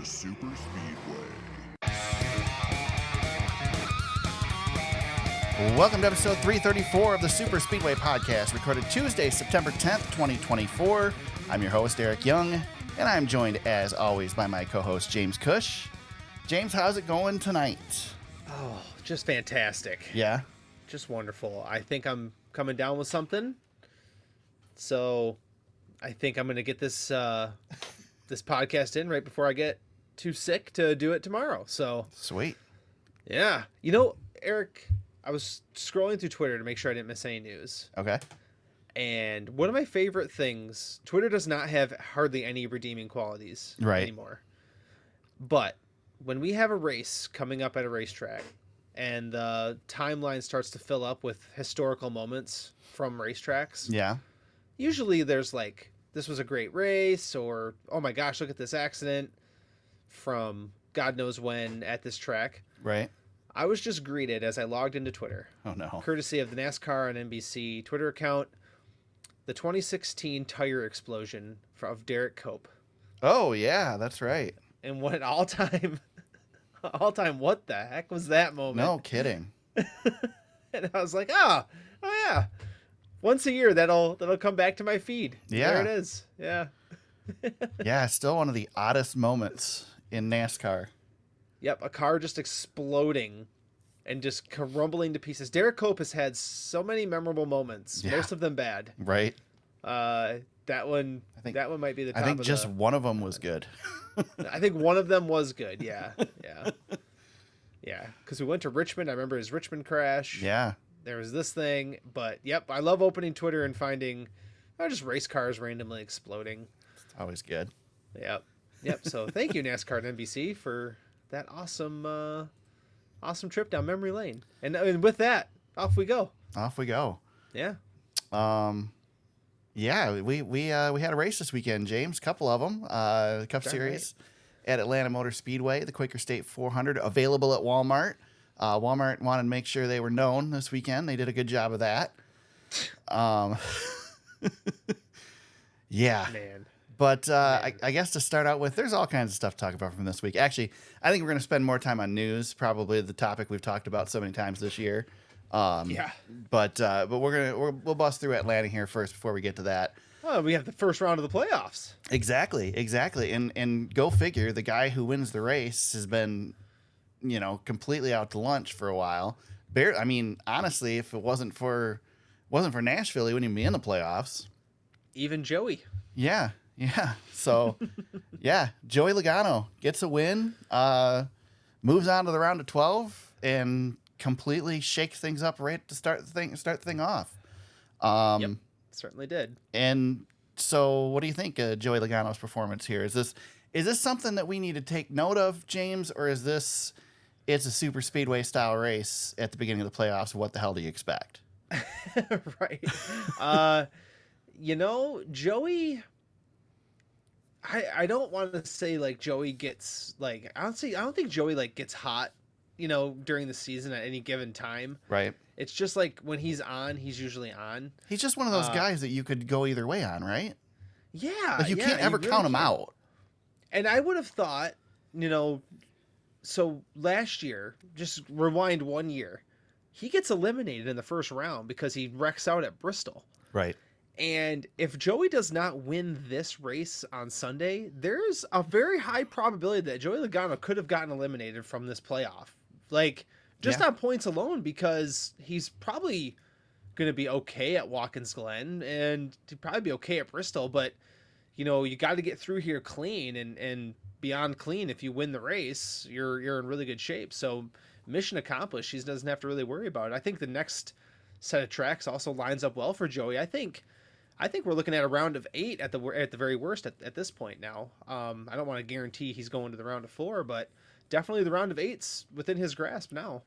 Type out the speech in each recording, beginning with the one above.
the Super Speedway. Welcome to episode 334 of the Super Speedway podcast, recorded Tuesday, September 10th, 2024. I'm your host, Eric Young, and I'm joined, as always, by my co-host, James Cush. James, how's it going tonight? Oh, just fantastic. Yeah? Just wonderful. I think I'm coming down with something. So I think I'm going to get this this podcast in right before I get too sick to do it tomorrow. So Sweet. yeah. You know, Eric, I was scrolling through Twitter to make sure I didn't miss any news. Okay. And one of my favorite things, Twitter does not have hardly any redeeming qualities anymore. But when we have a race coming up at a racetrack and the timeline starts to fill up with historical moments from racetracks, Yeah. usually there's like, this was a great race, or, oh my gosh, look at this accident from God knows when at this track. Right. I was just greeted as I logged into Twitter, Oh, no. courtesy of the NASCAR and NBC Twitter account, the 2016 tire explosion of Derek Cope. Oh, yeah, that's right. And what all time, what the heck was that moment? No kidding. And I was like, oh yeah. Once a year, that'll come back to my feed. Yeah. There it is. Yeah. Yeah, still one of the oddest moments in NASCAR. Yep, a car just exploding and just crumbling to pieces. Derek Cope has had so many memorable moments, most of them bad. Right. That one might be the top. I think just one of them was good. I think one of them was good. Yeah. Because we went to Richmond. I remember his Richmond crash. Yeah. There was this thing, but yep, I love opening Twitter and finding just race cars randomly exploding. It's always good. Yep. So thank you, NASCAR and NBC, for that awesome trip down memory lane. And with that, off we go. Off we go. Yeah. Yeah, we had a race this weekend, James. Couple of them. Cup Series at Atlanta Motor Speedway, the Quaker State 400, available at Walmart. Walmart wanted to make sure they were known this weekend. They did a good job of that. Yeah. Man. But I guess to start out with, there's all kinds of stuff to talk about from this week. Actually, I think we're going to spend more time on news, probably the topic we've talked about so many times this year. Yeah. But we'll bust through Atlanta here first before we get to that. Oh, we have the first round of the playoffs. Exactly. And go figure, the guy who wins the race has been, completely out to lunch for a while. Honestly, if it wasn't for Nashville, he wouldn't even be in the playoffs. Even Joey. Yeah. So, yeah, Joey Logano gets a win, moves on to the round of 12, and completely shakes things up right to start the thing off. Yep, certainly did. And so, what do you think of Joey Logano's performance here? Is this something that we need to take note of, James, or is this it's a super speedway style race at the beginning of the playoffs? What the hell do you expect? Right. Joey, I don't want to say like Joey gets like, I don't think Joey like gets hot, during the season at any given time. Right. It's just like when he's on, he's usually on. He's just one of those guys that you could go either way on, right? Yeah. Like you can't ever count him out. And I would have thought, so last year, just rewind 1 year, he gets eliminated in the first round because he wrecks out at Bristol. Right. And if Joey does not win this race on Sunday, there's a very high probability that Joey Logano could have gotten eliminated from this playoff. Like, just on points alone, because he's probably going to be okay at Watkins Glen, and he'd probably be okay at Bristol, but, you got to get through here clean, and beyond clean, if you win the race, you're in really good shape. So mission accomplished. He doesn't have to really worry about it. I think the next set of tracks also lines up well for Joey. I think we're looking at a round of 8 at the very worst at this point now. I don't want to guarantee he's going to the round of 4, but definitely the round of 8's within his grasp now.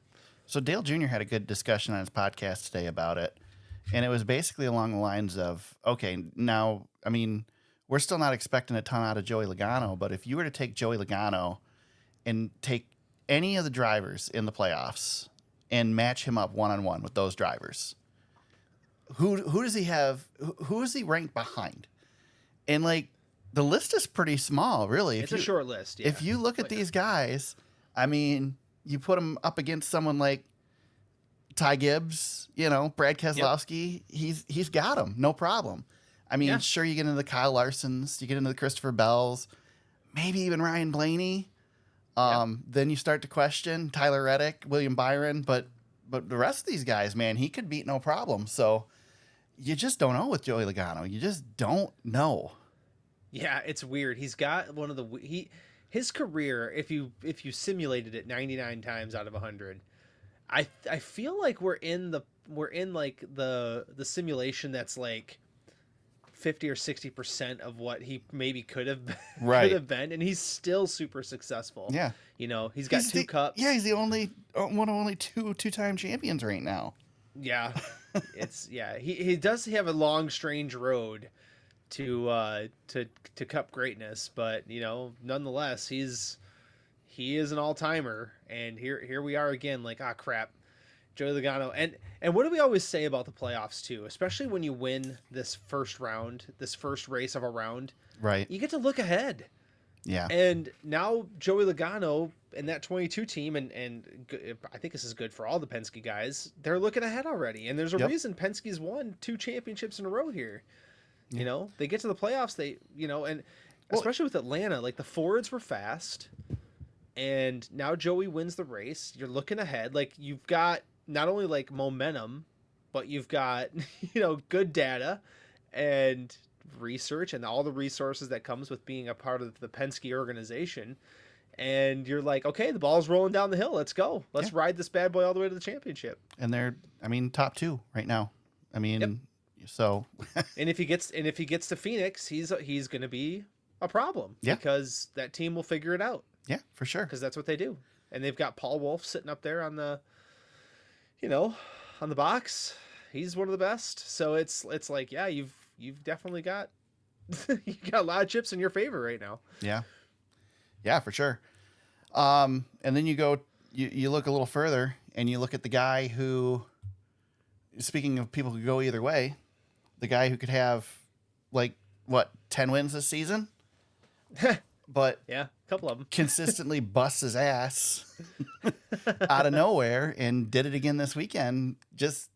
So Dale Jr. had a good discussion on his podcast today about it, and it was basically along the lines of, okay, now, we're still not expecting a ton out of Joey Logano, but if you were to take Joey Logano and take any of the drivers in the playoffs and match him up one-on-one with those drivers, who does he have? Who is he ranked behind? And like the list is pretty small, really. It's a short list. Yeah. If you look at these guys, I mean, you put them up against someone like Ty Gibbs, Brad Keselowski, he's got them, no problem. I mean, sure, you get into the Kyle Larsons, you get into the Christopher Bells, maybe even Ryan Blaney. Then you start to question Tyler Reddick, William Byron, but the rest of these guys, man, he could beat no problem. So you just don't know with Joey Logano. You just don't know. Yeah, it's weird. He's got one of his career, if you simulated it 99 times out of 100, I feel like we're in like the simulation that's like 50 or 60% of what he maybe could have been, and he's still super successful. Yeah. He's got two cups. Yeah, he's the only one of only two-time champions right now. Yeah. He does have a long, strange road to cup greatness, but nonetheless he is an all-timer, and here we are again, like, crap, Joey Logano. And what do we always say about the playoffs too, especially when you win this first race of a round, right? You get to look ahead. Yeah. And now Joey Logano and that 22 team, and I think this is good for all the Penske guys, they're looking ahead already, and there's a reason Penske's won 2 championships in a row here. They get to the playoffs, and especially with Atlanta, like, the Fords were fast, and now Joey wins the race. You're looking ahead. Like, you've got not only like momentum, but you've got, good data and research and all the resources that comes with being a part of the Penske organization. And you're like, okay, the ball's rolling down the hill. Let's go. Let's ride this bad boy all the way to the championship. And they're, top 2 right now. So, and if he gets to Phoenix, he's going to be a problem, because that team will figure it out. Yeah, for sure. Because that's what they do. And they've got Paul Wolf sitting up there on the, on the box. He's one of the best. So it's like, yeah, you've definitely got you got a lot of chips in your favor right now. Yeah. Yeah, for sure. And then you look a little further, and you look at the guy who, speaking of people who go either way, the guy who could have, like, 10 wins this season? But yeah, a couple of them. Consistently busts his ass out of nowhere, and did it again this weekend. Just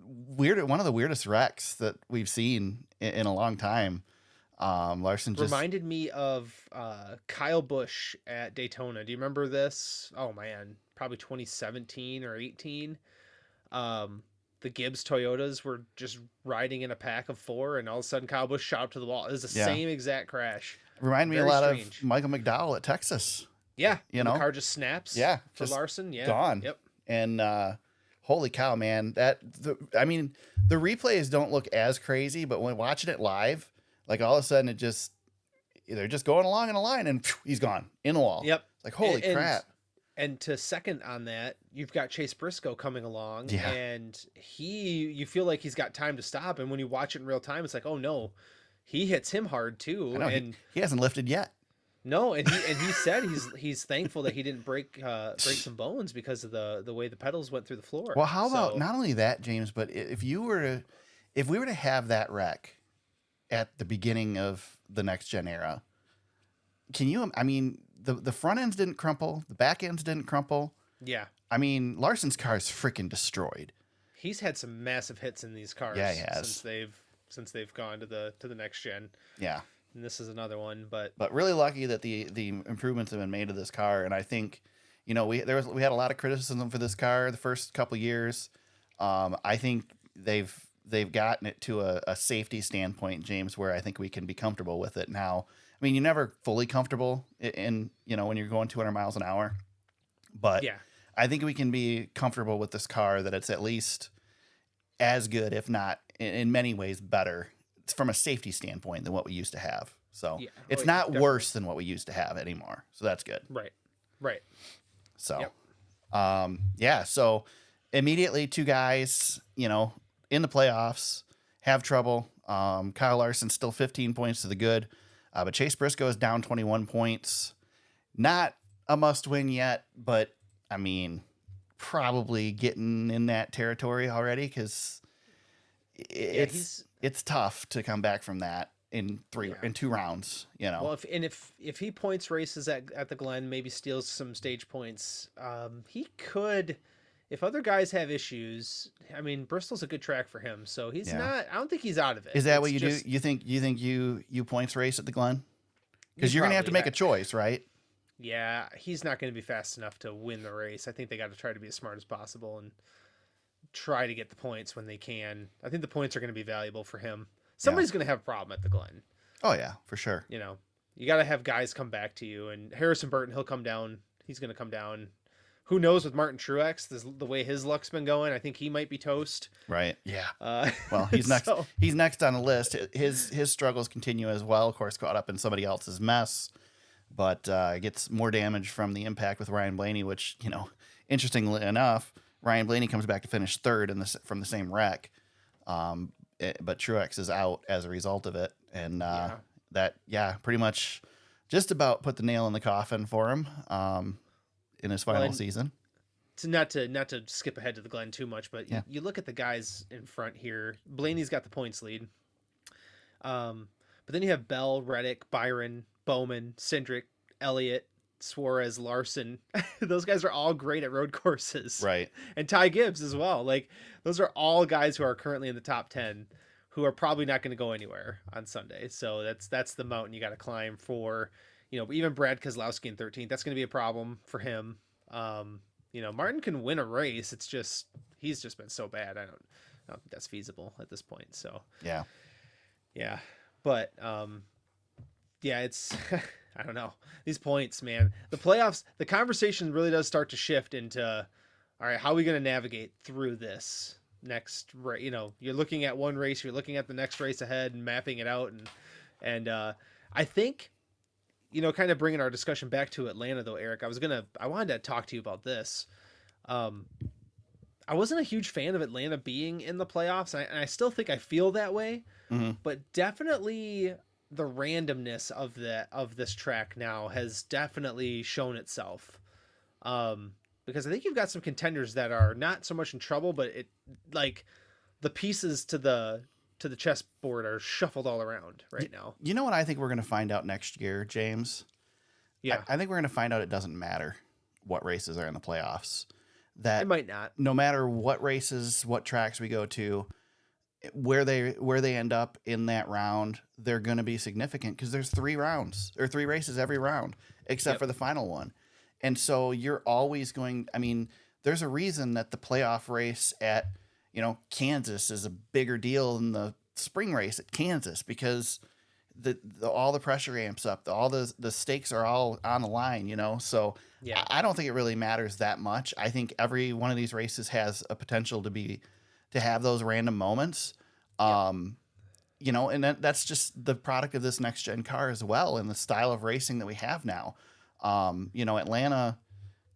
weird. One of the weirdest wrecks that we've seen in a long time. Larson just reminded me of Kyle Busch at Daytona. Do you remember this? Oh man, probably 2017 or 18. The Gibbs Toyotas were just riding in a pack of 4, and all of a sudden Kyle Busch shot up to the wall. It was the same exact crash. Remind me a lot of Michael McDowell at Texas. Yeah. The car just snaps. Yeah. For Larson. Yeah. Gone. Yep. And holy cow, man. The replays don't look as crazy, but when watching it live, like, all of a sudden they're just going along in a line, and he's gone in the wall. Yep. Like, holy crap. And to second on that, you've got Chase Briscoe coming along, and you feel like he's got time to stop. And when you watch it in real time, it's like, oh no, he hits him hard too. And he hasn't lifted yet. No, and he said he's thankful that he didn't break some bones because of the way the pedals went through the floor. Well, how about not only that, James, but if we were to have that wreck at the beginning of the next gen era, the front ends didn't crumple, the back ends didn't crumple. Yeah. Larson's car is freaking destroyed. He's had some massive hits in these cars. Yeah, he has. Since they've gone to the next gen. Yeah. And this is another one, but really lucky that the improvements have been made to this car. And I think, we had a lot of criticism for this car the first couple years. I think they've gotten it to a safety standpoint, James, where I think we can be comfortable with it now. You're never fully comfortable in when you're going 200 miles an hour, but yeah, I think we can be comfortable with this car, that it's at least as good, if not in many ways better, from a safety standpoint, than what we used to have. So it's not definitely worse than what we used to have anymore. So that's good. Right. So, so immediately 2 guys, in the playoffs have trouble. Kyle Larson still 15 points to the good. But Chase Briscoe is down 21 points. Not a must win yet, but probably getting in that territory already, because it's tough to come back from that. in two rounds. Well, if he points races at the Glen, maybe steals some stage points, he could. If other guys have issues, I mean, Bristol's a good track for him, so he's not. I don't think he's out of it. Is that what you do? You think you points race at the Glen? Because you're gonna have to make a choice, right? Yeah, he's not going to be fast enough to win the race. I think they got to try to be as smart as possible and try to get the points when they can. I think the points are going to be valuable for him. Somebody's going to have a problem at the Glen. Oh yeah, for sure. You got to have guys come back to you, and Harrison Burton, he'll come down. He's going to come down. Who knows with Martin Truex, the way his luck's been going, I think he might be toast. Right. Yeah. Well, he's next. He's next on the list. His struggles continue as well. Of course, caught up in somebody else's mess, but gets more damage from the impact with Ryan Blaney. Which interestingly enough, Ryan Blaney comes back to finish third from the same wreck, but Truex is out as a result of it, and that pretty much just about put the nail in the coffin for him. In his final season. Not to skip ahead to the Glen too much, but you look at the guys in front here. Blaney's got the points lead. But then you have Bell, Reddick, Byron, Bowman, Cindric, Elliott, Suarez, Larson. Those guys are all great at road courses. Right. And Ty Gibbs as well. Like, those are all guys who are currently in the top 10 who are probably not going to go anywhere on Sunday. So that's the mountain you got to climb for. Even Brad Keselowski in 13th, that's going to be a problem for him. Martin can win a race. It's just, he's just been so bad. I don't think that's feasible at this point. So, yeah. But, it's, I don't know. These points, man, the playoffs, the conversation really does start to shift into, all right, how are we going to navigate through this next, you're looking at one race, you're looking at the next race ahead and mapping it out. And I think, kind of bringing our discussion back to Atlanta though, Eric, I wanted to talk to you about this. I wasn't a huge fan of Atlanta being in the playoffs, and I still think I feel that way, but definitely the randomness of this track now has definitely shown itself. Because I think you've got some contenders that are not so much in trouble, but the pieces to the chessboard are shuffled all around right now. You know what I think we're going to find out next year, James? Yeah. I think we're going to find out it doesn't matter what races are in the playoffs. That it might not. No matter what races, what tracks we go to, where they end up in that round, they're going to be significant because there's 3 races every round, except for the final one. And so you're always going, there's a reason that the playoff race at Kansas is a bigger deal than the spring race at Kansas because all the pressure amps up, all the stakes are all on the line, So I don't think it really matters that much. I think every one of these races has a potential to have those random moments, and that's just the product of this next gen car as well, and the style of racing that we have now.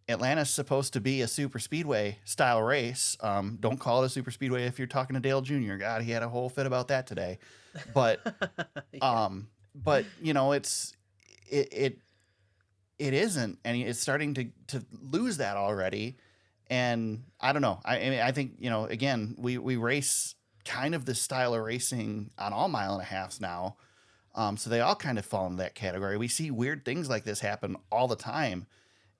Atlanta's supposed to be a super speedway style race. Don't call it a super speedway if you're talking to Dale Jr. God, he had a whole fit about that today. But, it isn't, and it's starting to lose that already. And I don't know. I think, again, we race kind of this style of racing on all mile and a halves now. So they all kind of fall into that category. We see weird things like this happen all the time.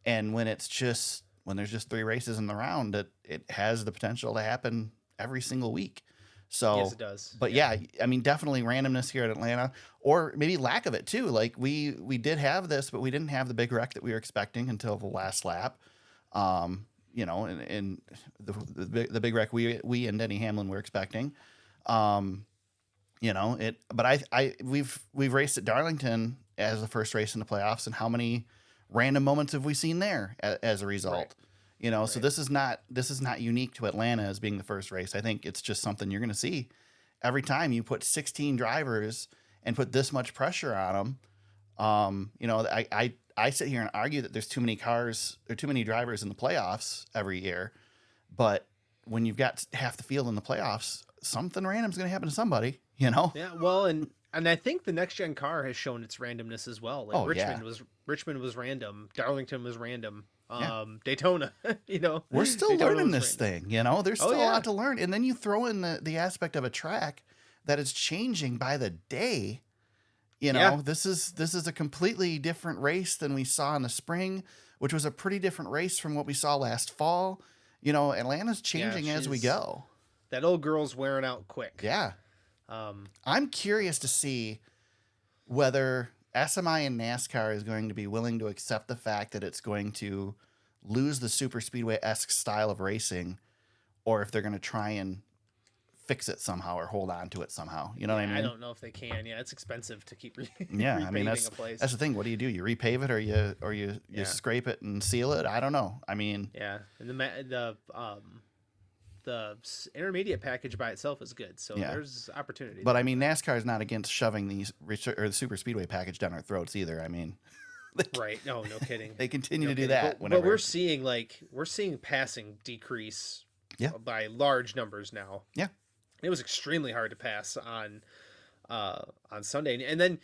And when there's just 3 races in the round, it has the potential to happen every single week. So yes, it does. But definitely randomness here at Atlanta, or maybe lack of it too. Like we did have this, but we didn't have the big wreck that we were expecting until the last lap. And the big wreck we and Denny Hamlin were expecting. But we've raced at Darlington as the first race in the playoffs, and how many random moments have we seen there as a result? Right. So this is not unique to Atlanta as being the first race. I think it's just something you're going to see every time you put 16 drivers and put this much pressure on them. I sit here and argue that there's too many cars or too many drivers in the playoffs every year, but when you've got half the field in the playoffs, something random is going to happen to somebody. Yeah. Well, and I think the next gen car has shown its randomness as well. Like Richmond was random. Darlington was random. Daytona, we're still learning this thing, there's still a lot to learn. And then you throw in the aspect of a track that is changing by the day. You Yeah. know, this is a completely different race than we saw in the spring, which was a pretty different race from what we saw last fall. You know, Atlanta's Yeah, changing as we go. that old girl's wearing out quick. Yeah. Um, I'm curious to see whether SMI and NASCAR is going to be willing to accept the fact that it's going to lose the super speedway-esque style of racing, or if they're going to try and fix it somehow or hold on to it somehow. You know what I mean? I don't know if they can. Yeah, it's expensive to keep Yeah, I mean repaving a place. that's the thing. What do? You repave it or you scrape it and seal it? I don't know. I mean, yeah, and the intermediate package by itself is good, so there's opportunity. But I mean, NASCAR is not against shoving the super speedway package down our throats either. I mean, right? No kidding. They continue to do that. But we're seeing passing decrease by large numbers now. Yeah. It was extremely hard to pass on Sunday. And then,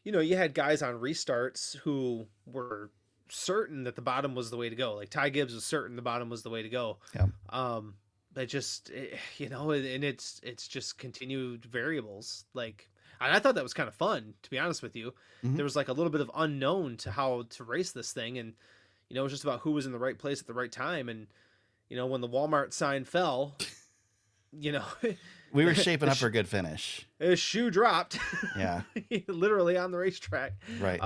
you had guys on restarts who were certain that the bottom was the way to go. Like Ty Gibbs was certain the bottom was the way to go. Yeah. But just, and it's just continued variables. Like, and I thought that was kind of fun, to be honest with you. Mm-hmm. There was like a little bit of unknown to how to race this thing. And, it was just about who was in the right place at the right time. And, when the Walmart sign fell, we were shaping up for a good finish. His shoe dropped. Yeah. Literally on the racetrack. Right.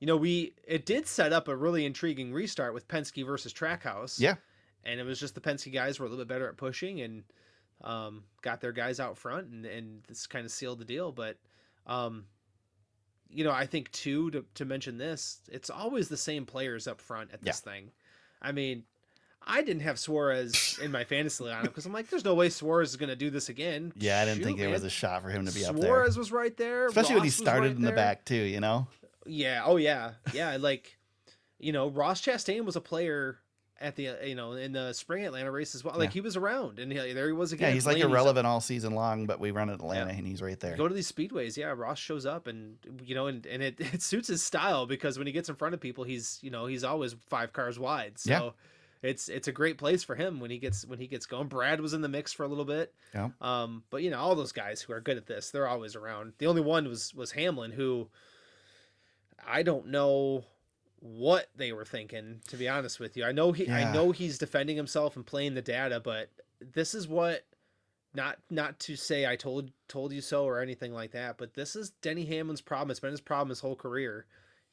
It did set up a really intriguing restart with Penske versus Trackhouse. Yeah. And it was just the Penske guys were a little bit better at pushing and got their guys out front and this kind of sealed the deal. But I think too, to mention this, it's always the same players up front at this thing. I mean, I didn't have Suarez in my fantasy lineup because I'm like, there's no way Suarez is going to do this again. Yeah, I didn't think there was a shot for him to be up there. Suarez was right there. Especially Ross when he started in the back too, Yeah. Oh yeah. Yeah. Like, Ross Chastain was a player at the, in the spring Atlanta race as well. Like he was around and there he was again. Yeah, he's like irrelevant all season long, but we run at Atlanta and he's right there. Go to these speedways. Yeah. Ross shows up and, and it suits his style because when he gets in front of people, he's always 5 cars wide. So it's a great place for him when he gets going. Brad was in the mix for a little bit. Yeah. But all those guys who are good at this, they're always around. The only one was Hamlin, who I don't know what they were thinking, to be honest with you. I know he's defending himself and playing the data, but this is what, not to say I told you so or anything like that, but this is Denny Hamlin's problem. It's been his problem his whole career.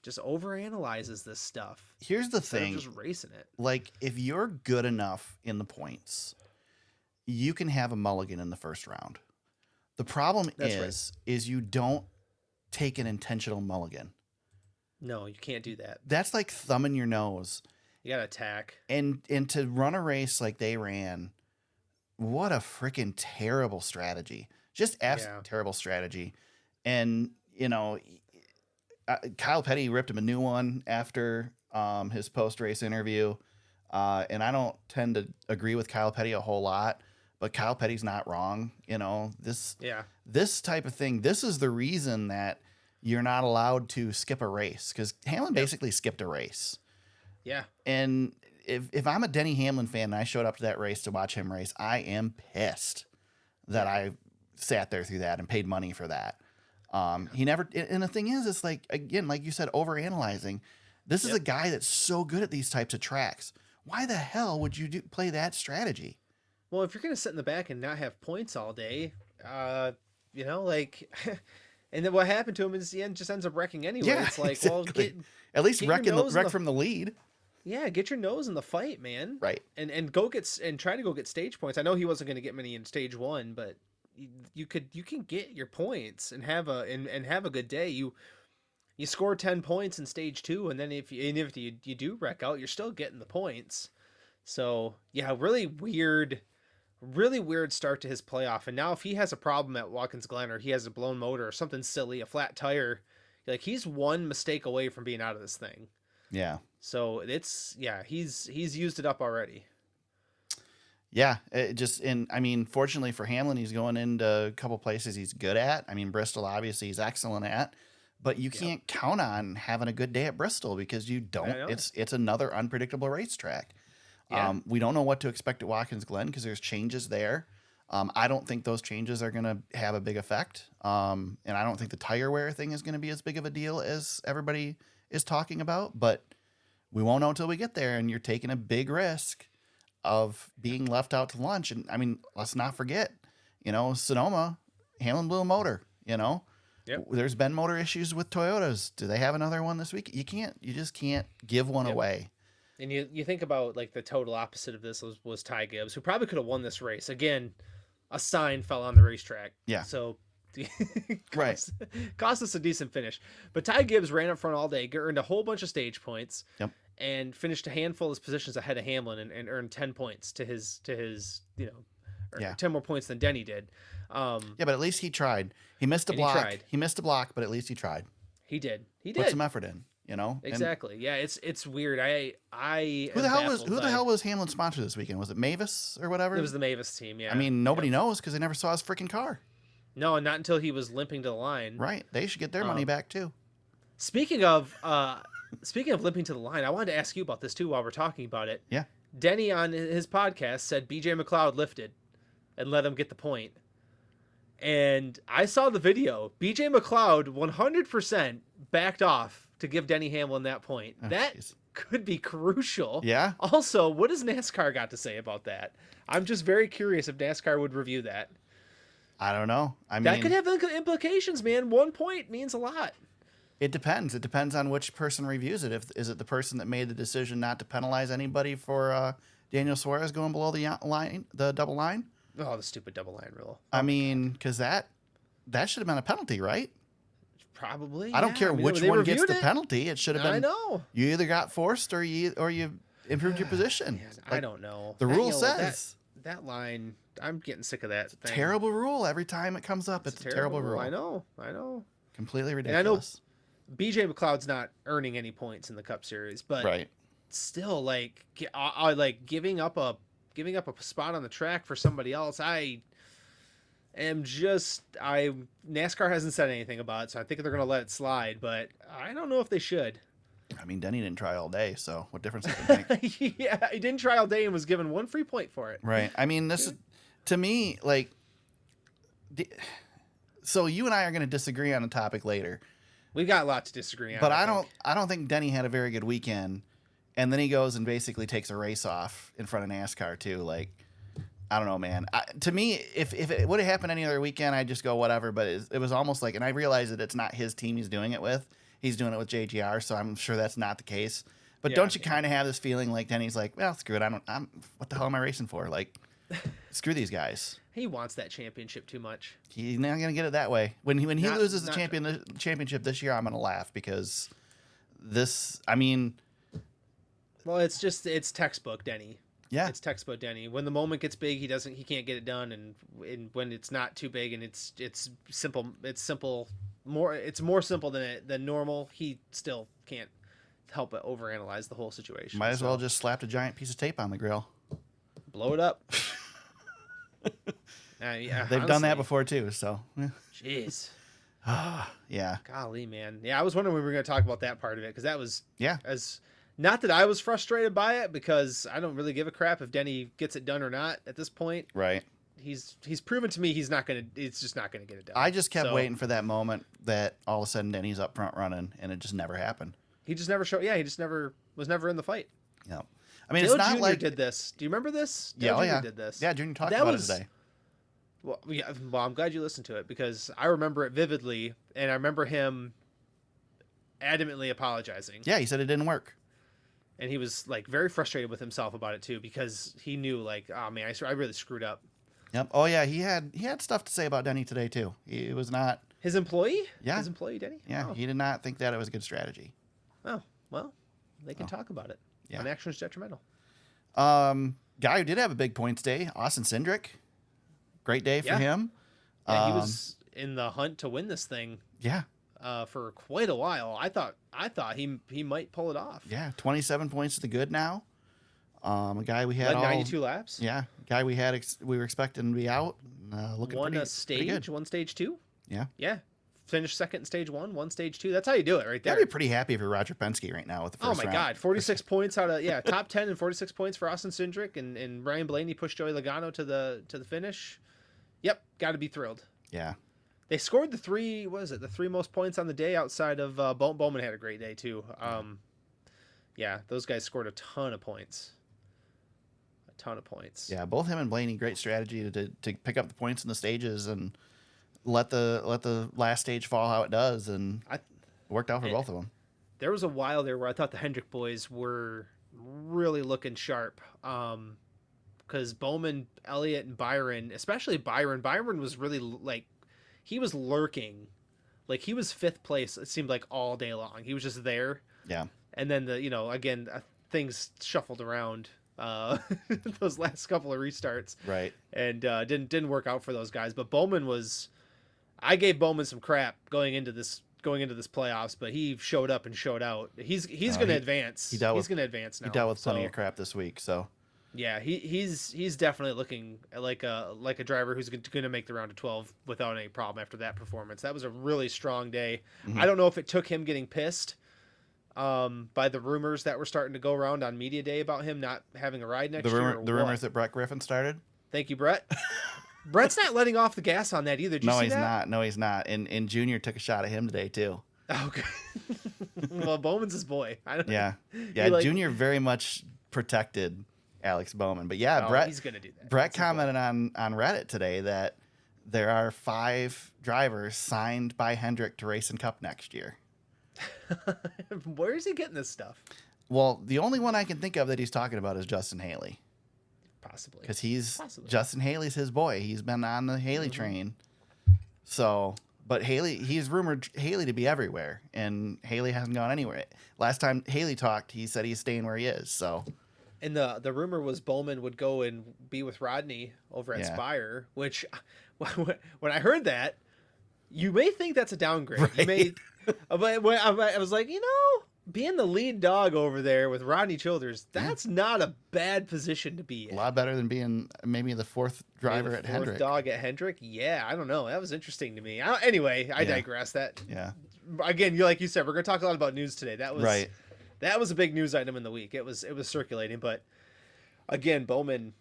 Just overanalyzes this stuff. Here's the thing. Just racing it. Like, if you're good enough in the points, you can have a mulligan in the first round. The problem is you don't take an intentional mulligan. No, you can't do that. That's like thumbing your nose. You got to attack. And to run a race like they ran, what a freaking terrible strategy. Just absolutely terrible strategy. And, Kyle Petty ripped him a new one after his post-race interview. And I don't tend to agree with Kyle Petty a whole lot, but Kyle Petty's not wrong. This type of thing, this is the reason that you're not allowed to skip a race, because Hamlin basically skipped a race. Yeah. And if I'm a Denny Hamlin fan and I showed up to that race to watch him race, I am pissed that I sat there through that and paid money for that. He never, and the thing is, it's like, again, like you said, overanalyzing. This is a guy that's so good at these types of tracks. Why the hell would you play that strategy? Well, if you're going to sit in the back and not have points all day, and then what happened to him is the end just ends up wrecking anyway. Yeah, it's like, exactly. At least wreck from the lead. Yeah, get your nose in the fight, man. Right. And try to go get stage points. I know he wasn't going to get many in stage 1, but you can get your points and have a good day. You score 10 points in stage 2, and then if you do wreck out, you're still getting the points. So yeah, really weird start to his playoff. And now if he has a problem at Watkins Glen, or he has a blown motor or something silly, a flat tire, like he's one mistake away from being out of this thing. Yeah. So he's used it up already. Yeah, fortunately for Hamlin, he's going into a couple places he's good at. I mean, Bristol, obviously, he's excellent at, but you can't count on having a good day at Bristol because you don't. It's another unpredictable racetrack. Yeah. We don't know what to expect at Watkins Glen because there's changes there. I don't think those changes are going to have a big effect. And I don't think the tire wear thing is going to be as big of a deal as everybody is talking about. But we won't know until we get there. And you're taking a big risk of being left out to lunch. And I mean, let's not forget, Sonoma, Hamlin blew a motor, Yep. There's been motor issues with Toyotas. Do they have another one this week? You just can't give one away. And you think about like the total opposite of this was Ty Gibbs, who probably could have won this race. Again, a sign fell on the racetrack. Yeah. So Right. Cost us a decent finish. But Ty Gibbs ran up front all day, earned a whole bunch of stage points. Yep. And finished a handful of positions ahead of Hamlin and earned 10 points to his 10 more points than Denny did. Yeah, but at least he tried. He missed a block. He missed a block, but at least he tried. He did. Put some effort in, Exactly. And it's weird. Who the hell was Hamlin's sponsor this weekend? Was it Mavis or whatever? It was the Mavis team, yeah. I mean, nobody knows because they never saw his freaking car. No, not until he was limping to the line. Right. They should get their money back too. Speaking of limping to the line, I wanted to ask you about this too while we're talking about it. Yeah. Denny on his podcast said BJ McLeod lifted and let him get the point. And I saw the video. BJ McLeod 100% backed off to give Denny Hamlin that point. Oh, that geez. could be crucial. Yeah. Also, what does NASCAR got to say about that? I'm just very curious if NASCAR would review that. I don't know. That could have implications, man. 1 point means a lot. It depends. It depends on which person reviews it. Is it the person that made the decision not to penalize anybody for Daniel Suarez going below the line, the double line? Oh, the stupid double line rule. I mean, because that should have been a penalty, right? Probably. I don't care which one gets the penalty. It should have been. I know. You either got forced or you improved your position. Man, I don't know. The rule says that line. I'm getting sick of that. It's a terrible rule. Every time it comes up, it's a terrible rule. I know. Completely ridiculous. And I know BJ McLeod's not earning any points in the Cup Series, but right. Still, like giving up a spot on the track for somebody else. NASCAR hasn't said anything about it, so I think they're going to let it slide, but I don't know if they should. I mean, Denny didn't try all day, so what difference does it make? Yeah, he didn't try all day and was given 1 free point for it. Right. I mean, this is, to me, like, so you and I are going to disagree on a topic later. We've got a lot to disagree on. But I don't think Denny had a very good weekend, and then he goes and basically takes a race off in front of NASCAR too. Like, I don't know, man. To me, if it would have happened any other weekend, I'd just go whatever. But it was almost like, and I realize that it's not his team he's doing it with. He's doing it with JGR, so I'm sure that's not the case. But don't you kind of have this feeling like Denny's like, well, screw it. What the hell am I racing for? Like, screw these guys. He wants that championship too much. He's not going to get it that way. When he loses the championship this year, I'm going to laugh because I mean. Well, it's textbook Denny. Yeah. It's textbook Denny. When the moment gets big, he can't get it done, and when it's not too big and it's simple, it's more simple than normal, he still can't help but overanalyze the whole situation. Might as well just slap a giant piece of tape on the grill. Blow it up. Yeah, they've done that before too, so. Jeez. Yeah. Golly, man. Yeah, I was wondering when we were going to talk about that part of it, because that was as not that I was frustrated by it, because I don't really give a crap if Denny gets it done or not at this point. Right. He's proven to me he's just not gonna get it done. I just kept waiting for that moment that all of a sudden Denny's up front running, and it just never happened. He just never showed. Yeah, he just was never in the fight. Yeah. I mean, Dale it's not Jr. like did this. Do you remember this? Dale Jr. did this. Yeah, Junior talked about it today. Well, yeah. Well, I'm glad you listened to it, because I remember it vividly, and I remember him adamantly apologizing. Yeah, he said it didn't work. And he was like very frustrated with himself about it too, because he knew like, oh man, I really screwed up. Yep. Oh yeah, he had stuff to say about Denny today too. He was not his employee. Yeah. His employee, Denny. Yeah. Oh. He did not think that it was a good strategy. Oh well, they can talk about it. Yeah. An action is detrimental. Guy who did have a big points day, Austin Cindric. Great day for him. Yeah, he was in the hunt to win this thing. Yeah. For quite a while. I thought he might pull it off. Yeah, 27 points to the good now. A guy we had led 92 laps. Yeah, guy we were expecting to be out. Looking won pretty, a stage, pretty good. won stage 2. Yeah. Yeah. Finished second in stage 1, won stage 2. That's how you do it right there. I'd be pretty happy if you're Roger Penske right now with the first round. Oh my God, 46 points out of top 10 and 46 points for Austin Cindric, and Ryan Blaney pushed Joey Logano to the finish. Yep, got to be thrilled. Yeah. They scored the three most points on the day outside of Bowman had a great day too. Yeah, those guys scored a ton of points. Yeah, both him and Blaney, great strategy to pick up the points in the stages and let the last stage fall how it does, and it worked out for both of them. There was a while there where I thought the Hendrick boys were really looking sharp. Because Bowman, Elliott, and Byron, especially Byron was really like, he was lurking. Like, he was 5th place, it seemed like, all day long. He was just there. Yeah. And then things shuffled around those last couple of restarts. Right. And didn't work out for those guys. But I gave Bowman some crap going into this playoffs, but he showed up and showed out. He's going to advance. He's going to advance now. He dealt with plenty of crap this week, so. Yeah, he's definitely looking like a driver who's going to make the round of 12 without any problem after that performance. That was a really strong day. Mm-hmm. I don't know if it took him getting pissed by the rumors that were starting to go around on media day about him not having a ride next year. The rumors that Brett Griffin started. Thank you, Brett. Brett's not letting off the gas on that either. Did you see that? No, he's not. And Junior took a shot at him today too. Okay. Well, Bowman's his boy. Yeah. Junior very much protected Alex Bowman, but Brett, he's gonna do that. Brett commented on Reddit today that there are 5 drivers signed by Hendrick to race in Cup next year. Where is he getting this stuff? Well, the only one I can think of that he's talking about is Justin Haley. Possibly. Because Justin Haley's his boy. He's been on the Haley train. So, but he's rumored Haley to be everywhere, and Haley hasn't gone anywhere. Last time Haley talked, he said he's staying where he is. So. And the rumor was Bowman would go and be with Rodney over at Spire, which when I heard that, you may think that's a downgrade. Right. You may, but I was like, being the lead dog over there with Rodney Childers, that's not a bad position to be in. A lot better than being maybe the 4th driver at Hendrick. 4th dog at Hendrick? Yeah, I don't know. That was interesting to me. Anyway, I digress. Again, like you said, we're going to talk a lot about news today. That was right. That was a big news item in the week. It was circulating, but again, Bowman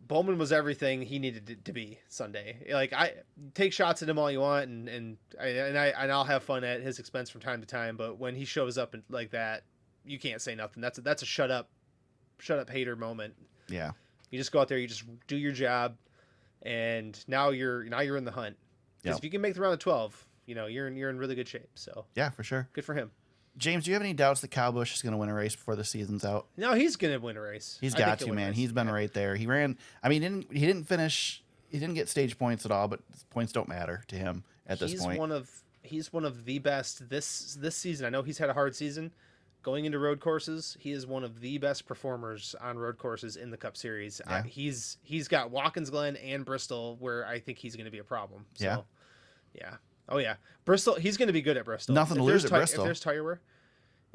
was everything he needed to be Sunday. Like, I take shots at him all you want, and I'll have fun at his expense from time to time. But when he shows up like that, you can't say nothing. That's a shut up hater moment. Yeah, you just go out there, you just do your job, and now you're in the hunt. Because if you can make the round of 12, you're in really good shape. So yeah, for sure, good for him. James, do you have any doubts that Kyle Busch is going to win a race before the season's out? No, he's going to win a race. He's got to, man. He's been right there. He ran. I mean, he didn't finish. He didn't get stage points at all, but points don't matter to him at this point. He's one of the best this season. I know he's had a hard season going into road courses. He is one of the best performers on road courses in the Cup Series. Yeah. He's got Watkins Glen and Bristol, where I think he's going to be a problem. So, yeah. Oh yeah, Bristol. He's going to be good at Bristol. Nothing to lose at Bristol. If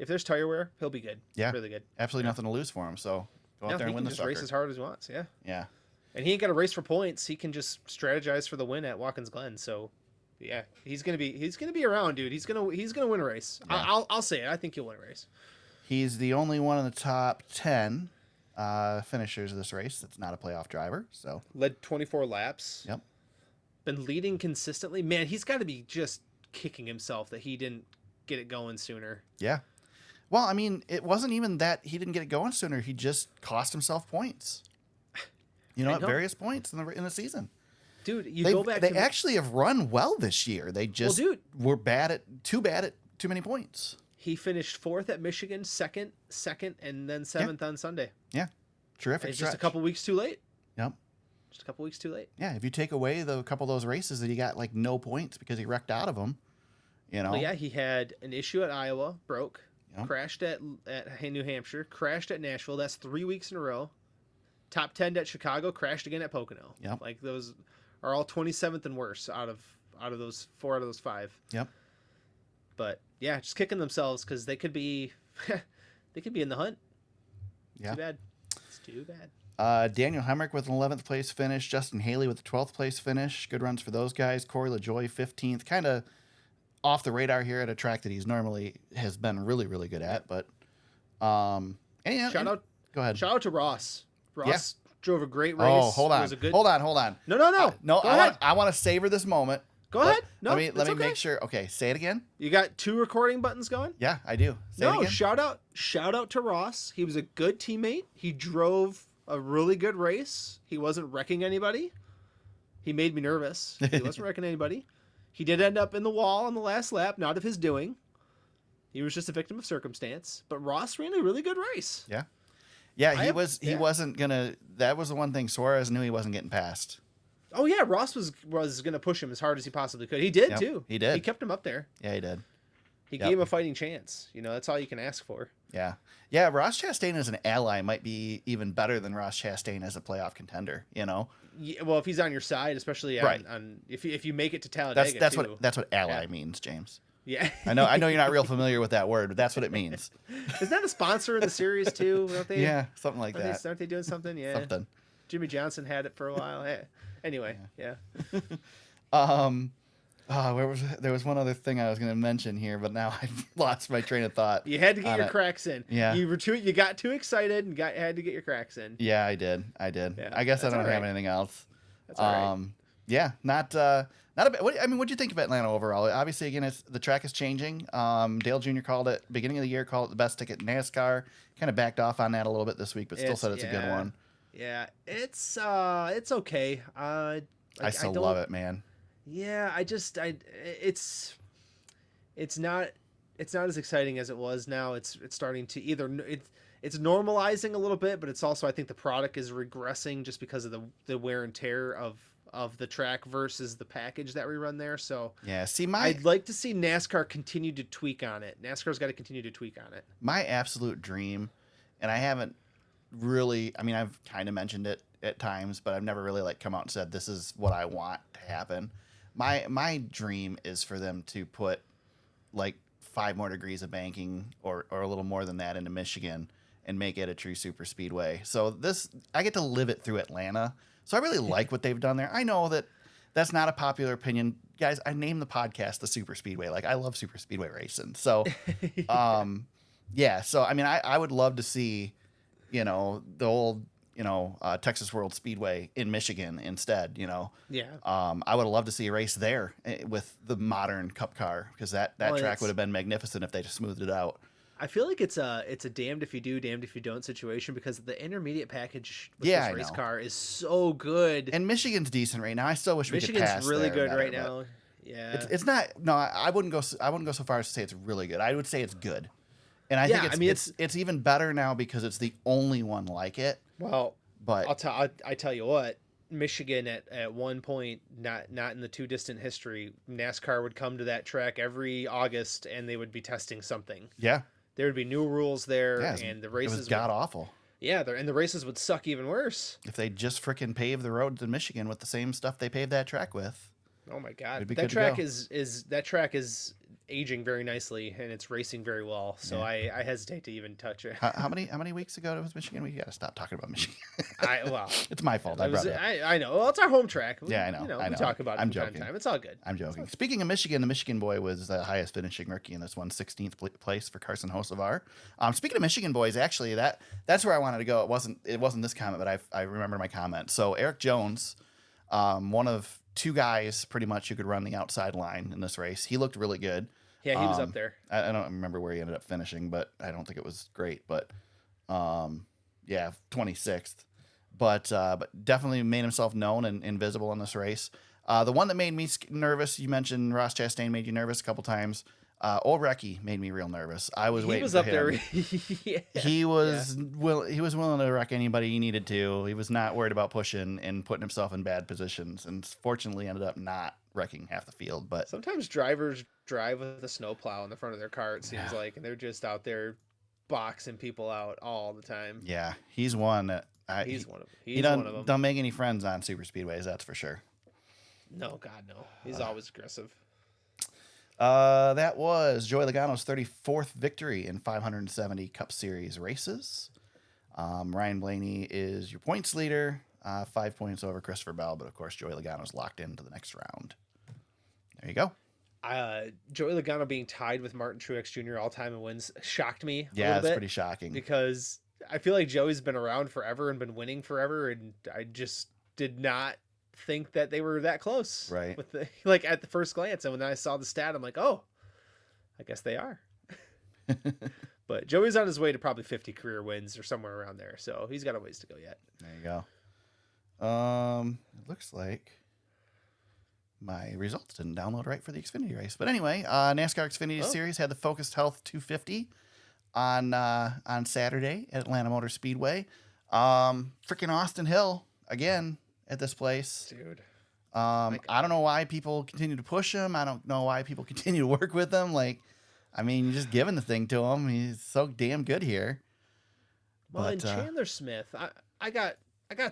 there's tire wear, he'll be good. Yeah, really good. Absolutely nothing to lose for him. So go out there and win the sucker. He can just race as hard as he wants. Yeah. Yeah. And he ain't got to race for points. He can just strategize for the win at Watkins Glen. So, yeah, he's gonna be around, dude. He's gonna win a race. Yeah. I'll say it. I think he'll win a race. He's the only one in the top 10 finishers of this race that's not a playoff driver. So led 24 laps. Yep. Been leading consistently. Man, he's got to be just kicking himself that he didn't get it going sooner. Yeah. Well, I mean, it wasn't even that he didn't get it going sooner. He just cost himself points. At various points in the season. Dude, go back. They actually have run well this year. They just were bad at too many points. He finished 4th at Michigan, second, and then 7th on Sunday. Yeah. Terrific. It's just a couple weeks too late. Yep. Just a couple weeks too late. Yeah, if you take away the couple of those races that he got like no points because he wrecked out of them, Well, yeah, he had an issue at Iowa, broke, crashed at New Hampshire, crashed at Nashville. That's 3 weeks in a row. Top 10 at Chicago, crashed again at Pocono. Yep. Like, those are all 27th and worse out of those 4 out of those 5. Yep. But yeah, just kicking themselves because they could be in the hunt. Yeah. Too bad. It's too bad. Daniel Hemrick with an 11th place finish. Justin Haley with a 12th place finish. Good runs for those guys. Corey LaJoie, 15th. Kind of off the radar here at a track that he's normally has been really, really good at. But go ahead. Shout out to Ross. Ross drove a great race. Oh, hold on. Was a good... Hold on. No. No, Go ahead. I want to savor this moment. Go ahead. No, let me okay. make sure. Okay, say it again. You got 2 recording buttons going? Yeah, I do. Say it again. shout out to Ross. He was a good teammate. He drove a really good race. He wasn't wrecking anybody. He made me nervous. He wasn't wrecking anybody. He did end up in the wall on the last lap, not of his doing. He was just a victim of circumstance. But Ross ran a really good race. Yeah. Yeah, he wasn't gonna. That was the one thing Suarez knew he wasn't getting past. Oh yeah, Ross was gonna push him as hard as he possibly could. He did too. He did. He kept him up there. Yeah, he did. He gave him a fighting chance. You know, that's all you can ask for. Yeah. Yeah, Ross Chastain as an ally might be even better than Ross Chastain as a playoff contender, you know? Yeah, well, if he's on your side, especially on if you make it to Talladega, that's what ally means, James. Yeah. I know you're not real familiar with that word, but that's what it means. Isn't that a sponsor of the series too? Don't they? Yeah, something like that. Aren't they doing something? Yeah. Something. Jimmy Johnson had it for a while. Yeah. Anyway, yeah. There was one other thing I was going to mention here, but now I've lost my train of thought. You had to get your cracks in. Yeah. You got too excited and had to get your cracks in. Yeah, I did. Yeah, I guess I don't have anything else. That's all right. Yeah, not a bad. What'd you think of Atlanta overall? Obviously, again, the track is changing. Dale Jr. called it beginning of the year, called it the best ticket in NASCAR. Kind of backed off on that a little bit this week, but still said it's a good one. Yeah, it's okay. I still love it, man. Yeah, it's not as exciting as it was. Now it's starting to it's normalizing a little bit, but it's also, I think the product is regressing just because of the wear and tear of the track versus the package that we run there. So yeah, I'd like to see NASCAR continue to tweak on it. NASCAR's got to continue to tweak on it. My absolute dream, and I haven't really, I mean, I've kind of mentioned it at times, but I've never really come out and said this is what I want to happen. My dream is for them to put 5 more degrees of banking or a little more than that into Michigan and make it a true super speedway. So I get to live it through Atlanta. So I really like what they've done there. I know that's not a popular opinion. Guys, I named the podcast the Super Speedway. I love super speedway racing. So, yeah. So, I mean, I would love to see, the old, Texas World Speedway in Michigan instead, Yeah. I would love to see a race there with the modern Cup car because that track would have been magnificent if they just smoothed it out. I feel like it's a damned if you do, damned if you don't situation because the intermediate package with this race car is so good. And Michigan's decent right now. I still wish we could pass. Michigan's really good right now. Yeah. It's not. No, I wouldn't go so far as to say it's really good. I would say it's good. And I think it's even better now because it's the only one like it. Well, but I tell you what, Michigan at one point, not in the too distant history, NASCAR would come to that track every August and they would be testing something. Yeah. There would be new rules there, and the races it was god awful. Yeah, and the races would suck even worse if they just freaking paved the roads in Michigan with the same stuff they paved that track with. Oh my God, that track is aging very nicely and it's racing very well. So yeah. I hesitate to even touch it. How many weeks ago was Michigan? We got to stop talking about Michigan. It's my fault. I know. Well, it's our home track. Yeah, I know. We talk about it from time to time. It's all good. I'm joking. Speaking of Michigan, the Michigan boy was the highest finishing rookie in this one, 16th place for Carson Hocevar. Speaking of Michigan boys, actually, that's where I wanted to go. It wasn't this comment, but I remember my comment. So Eric Jones, one of 2 guys pretty much who could run the outside line in this race. He looked really good. Yeah, he was up there. I don't remember where he ended up finishing, but I don't think it was great. But 26th. But definitely made himself known and visible in this race. The one that made me nervous, you mentioned Ross Chastain made you nervous a couple times. Old Recchi made me real nervous. I was waiting for him. He was willing to wreck anybody he needed to. He was not worried about pushing and putting himself in bad positions, and fortunately ended up not wrecking half the field. But sometimes drivers drive with a snowplow in the front of their car, it seems like, and they're just out there boxing people out all the time. Yeah, he's one that he's one of them. He don't make any friends on super speedways, that's for sure. No, God, no. He's always aggressive. That was Joey Logano's 34th victory in 570 Cup Series races. Ryan Blaney is your points leader, 5 points over Christopher Bell, but of course Joey Logano's locked into the next round. There you go. Joey Logano being tied with Martin Truex Jr. all time in wins shocked me. Yeah, it's pretty shocking because I feel like Joey's been around forever and been winning forever, and I just did not think that they were that close. Right. With the like at the first glance, and when I saw the stat, I'm like, oh, I guess they are. But Joey's on his way to probably 50 career wins or somewhere around there, so he's got a ways to go yet. There you go. It looks like my results didn't download right for the Xfinity race, but anyway, NASCAR Xfinity Series had the Focused Health 250 on Saturday at Atlanta Motor Speedway. Freaking Austin Hill again at this place, dude. I don't know why people continue to push him. I don't know why people continue to work with him. Like, I mean, you're just giving the thing to him. He's so damn good here. Well, But, and Chandler Smith, I got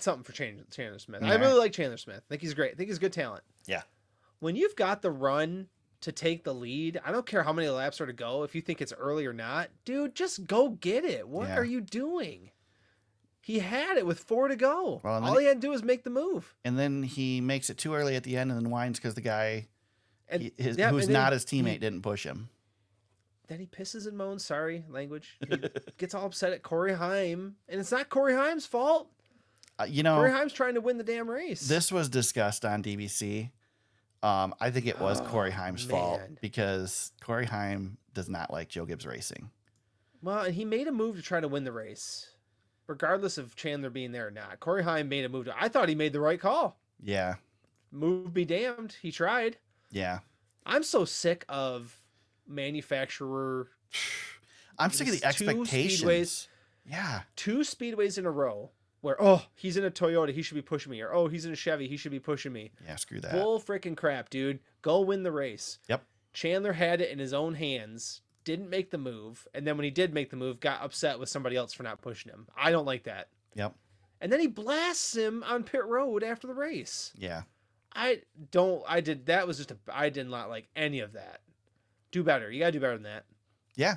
something for Chandler Smith. All I really right. like Chandler Smith. I think he's great. I think he's good talent. Yeah. When you've got the run to take the lead, I don't care how many laps are to go. If you think it's early or not, dude, just go get it. What are you doing? He had it with 4 to go. Well, all he had to do was make the move. And then he makes it too early at the end and then whines because the guy who's and not his teammate didn't push him. Then he pisses and moans. Sorry, language. He gets all upset at Corey Heim, and it's not Corey Heim's fault. Corey Heim's trying to win the damn race. This was discussed on DBC. I think it was Corey Heim's fault because Corey Heim does not like Joe Gibbs Racing. Well, and he made a move to try to win the race, regardless of Chandler being there or not. Corey Heim made a move. I thought he made the right call. Yeah. Move be damned. He tried. Yeah. I'm so sick of manufacturer. I'm sick of the expectations. Yeah. 2 speedways in a row where, he's in a Toyota, he should be pushing me. Or, he's in a Chevy, he should be pushing me. Yeah, screw that. Bull freaking crap, dude. Go win the race. Yep. Chandler had it in his own hands, didn't make the move, and then when he did make the move, got upset with somebody else for not pushing him. I don't like that. Yep. And then he blasts him on pit road after the race. Yeah. I did not like any of that. Do better. You gotta do better than that. Yeah.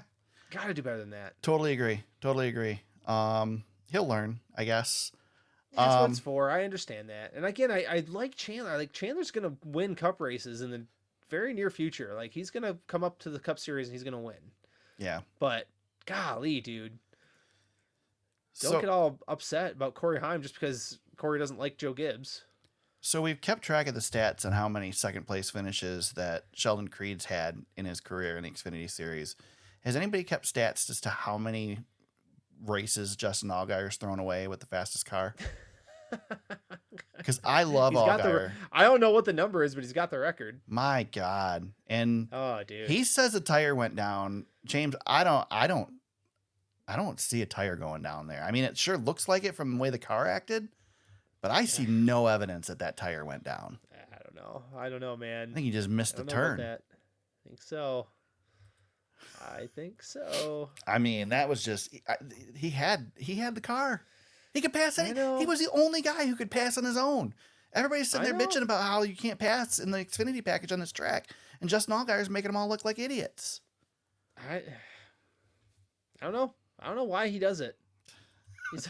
Gotta do better than that. Totally agree. He'll learn, I guess. That's what it's for. I understand that. And again, I like Chandler. Like Chandler's gonna win Cup races in the very near future. Like he's gonna come up to the Cup Series and he's gonna win. Yeah. But golly, dude. Don't get all upset about Corey Heim just because Corey doesn't like Joe Gibbs. So we've kept track of the stats on how many second place finishes that Sheldon Creed's had in his career in the Xfinity Series. Has anybody kept stats as to how many races Justin Allgaier's thrown away with the fastest car? Because I love Allgaier. I don't know what the number is, but he's got the record. My God. And dude. He says a tire went down. James, I don't see a tire going down there. I mean, it sure looks like it from the way the car acted, but I see no evidence that tire went down. I don't know, man. I think he just missed the turn. I think so. I mean, that was just he had the car. He could pass any. He was the only guy who could pass on his own. Everybody's sitting there bitching about how you can't pass in the Xfinity package on this track, and Justin Allgaier's making them all look like idiots. I don't know. I don't know why he does it. He's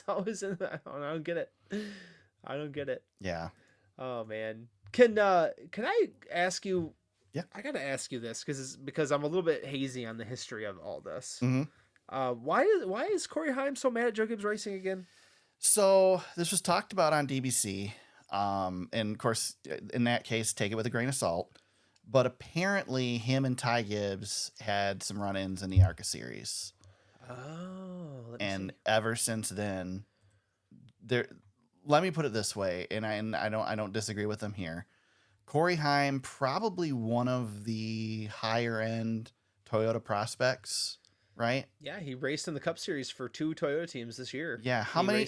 always in that. I don't get it. Yeah. Oh man. Can I ask you? Yeah. I gotta ask you this because I'm a little bit hazy on the history of all this. Mm-hmm. Why is Corey Heim so mad at Joe Gibbs Racing again? So this was talked about on DBC, and of course, in that case, take it with a grain of salt. But apparently, him and Ty Gibbs had some run-ins in the ARCA series. Oh, and ever since then, let me put it this way, and I don't disagree with him here. Corey Heim, probably one of the higher end Toyota prospects, right? Yeah, he raced in the Cup Series for 2 Toyota teams this year. Yeah, how many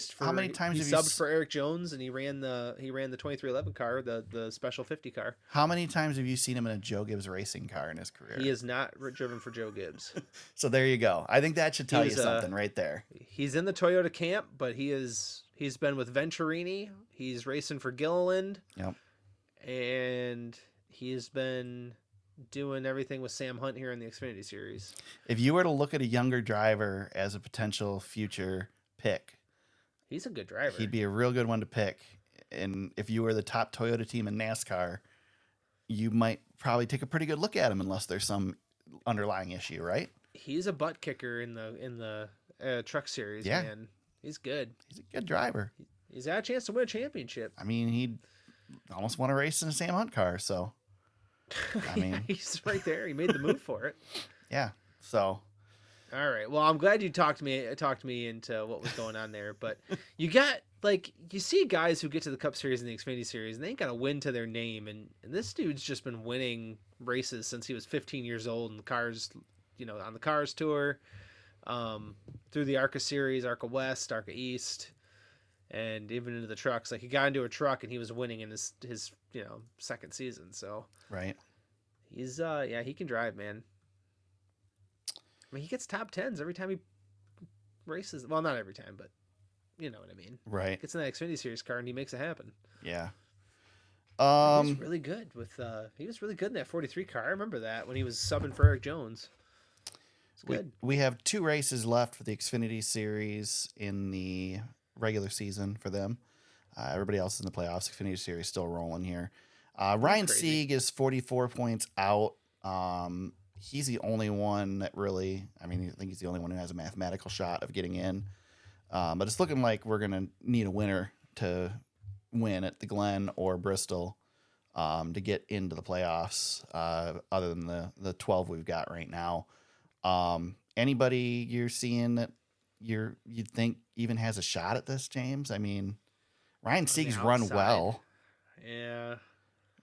times he subbed for Eric Jones, and he ran the 2311 car, the Special 50 car. How many times have you seen him in a Joe Gibbs Racing car in his career? He is not driven for Joe Gibbs. So there you go. I think that should tell you something right there. He's in the Toyota camp, but he's been with Venturini. He's racing for Gilliland. Yep. And he's been doing everything with Sam Hunt here in the Xfinity Series. If you were to look at a younger driver as a potential future pick, he's a good driver. He'd be a real good one to pick. And if you were the top Toyota team in NASCAR, you might probably take a pretty good look at him unless there's some underlying issue, right? He's a butt kicker in the Truck Series, Yeah. man. He's good. He's a good driver. He's got a chance to win a championship. I mean, he almost won a race in a Sam Hunt car. So, I mean, he's right there. He made the move for it. Yeah. So. All right. Well, I'm glad you talked me into what was going on there. But you got you see guys who get to the Cup Series and the Xfinity Series, and they ain't got a win to their name. And this dude's just been winning races since he was 15 years old in the cars, on the Cars Tour, through the ARCA Series, ARCA West, ARCA East, and even into the trucks. Like, he got into a truck and he was winning in his second season. So Right. he's he can drive, man. I mean, he gets top 10s every time he races. Well, not every time, but you know what I mean. Right. Gets in that Xfinity Series car and he makes it happen. Yeah. He was really good he was really good in that 43 car. I remember that when he was subbing for Eric Jones. It's good. We have 2 races left for the Xfinity Series in the regular season for them. Everybody else in the playoffs. Xfinity Series still rolling here. Ryan Sieg is 44 points out. He's the only one that really, I think he's the only one who has a mathematical shot of getting in. But it's looking like we're going to need a winner to win at the Glen or Bristol to get into the playoffs, other than the 12 we've got right now. Anybody you're seeing that you'd think even has a shot at this, James? I mean, Ryan Sieg's run well. Yeah.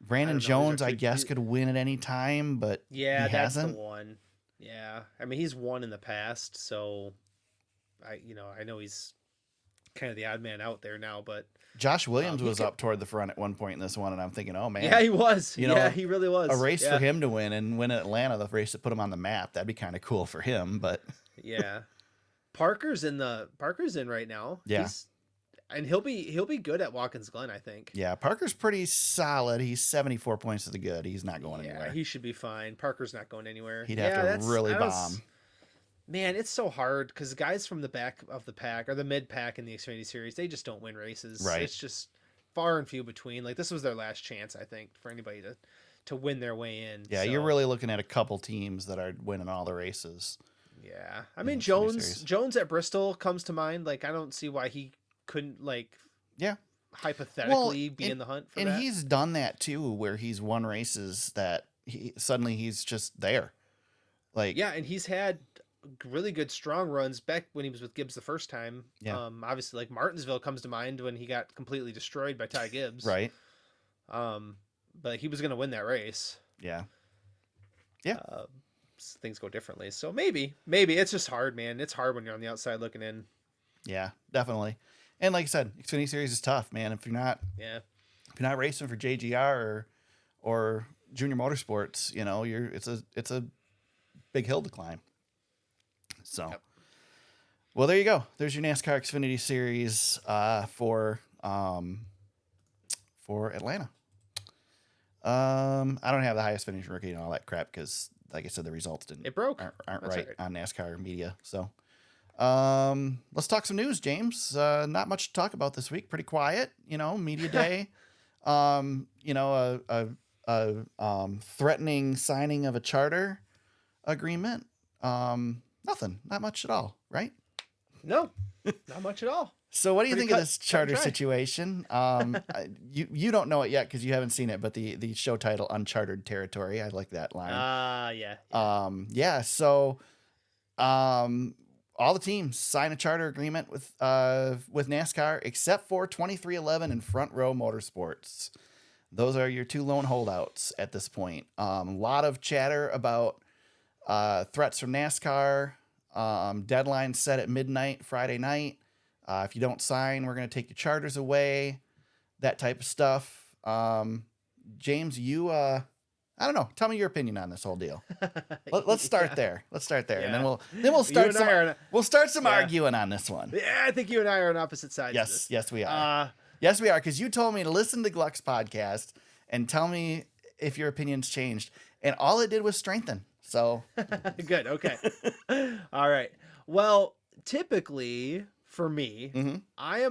Brandon Jones, I guess, could win at any time, but he hasn't. The one. Yeah, I mean, he's won in the past, so I know he's kind of the odd man out there now. But Josh Williams was up toward the front at one point in this one, and I'm thinking, oh man, yeah, he was. He really was. A race for him to win and win at Atlanta, the race that put him on the map. That'd be kind of cool for him, but yeah, Parker's in right now. Yeah. And he'll be good at Watkins Glen, I think. Yeah, Parker's pretty solid. He's 74 points to the good. He's not going anywhere. Yeah, he should be fine. Parker's not going anywhere. He'd have to really bomb. Man, it's so hard because guys from the back of the pack or the mid pack in the Xfinity Series, they just don't win races. Right. It's just far and few between. Like, this was their last chance, I think, for anybody to win their way in. Yeah, so. You're really looking at a couple teams that are winning all the races. Yeah, I mean, Jones at Bristol comes to mind. Like, I don't see why he couldn't hypothetically be in the hunt for that. And he's done that too, where he's won races that he's just there. Like, yeah, and he's had really good strong runs back when he was with Gibbs the first time. Yeah. Obviously, like Martinsville comes to mind when he got completely destroyed by Ty Gibbs. Right. But he was going to win that race. Yeah. Yeah. Things go differently. So maybe it's just hard, man. It's hard when you're on the outside looking in. Yeah, definitely. And like I said, Xfinity Series is tough, man. If you're not racing for JGR or Junior Motorsports, it's a big hill to climb. So, yep. Well, there you go. There's your NASCAR Xfinity Series for Atlanta. I don't have the highest finishing rookie and all that crap because, like I said, the results aren't right on NASCAR media. So. Let's talk some news, James. Not much to talk about this week. Pretty quiet, media day. Threatening signing of a charter agreement. Nothing, not much at all, right? No, not much at all. So what do you think of this charter situation? You don't know it yet because you haven't seen it, but the show title, Unchartered Territory. I like that line. Yeah. So, all the teams sign a charter agreement with NASCAR except for 2311 and Front Row Motorsports. Those are your 2 lone holdouts at this point. A lot of chatter about threats from NASCAR. Deadline set at midnight Friday night. If you don't sign, we're going to take your charters away. That type of stuff. James, you I don't know. Tell me your opinion on this whole deal. Let's start there. Let's start there, and then we'll start some arguing on this one. Yeah, I think you and I are on opposite sides. Yes, we are. Yes, we are. Because you told me to listen to Gluck's podcast and tell me if your opinions changed, and all it did was strengthen. So good. Okay. All right. Well, typically for me, mm-hmm. I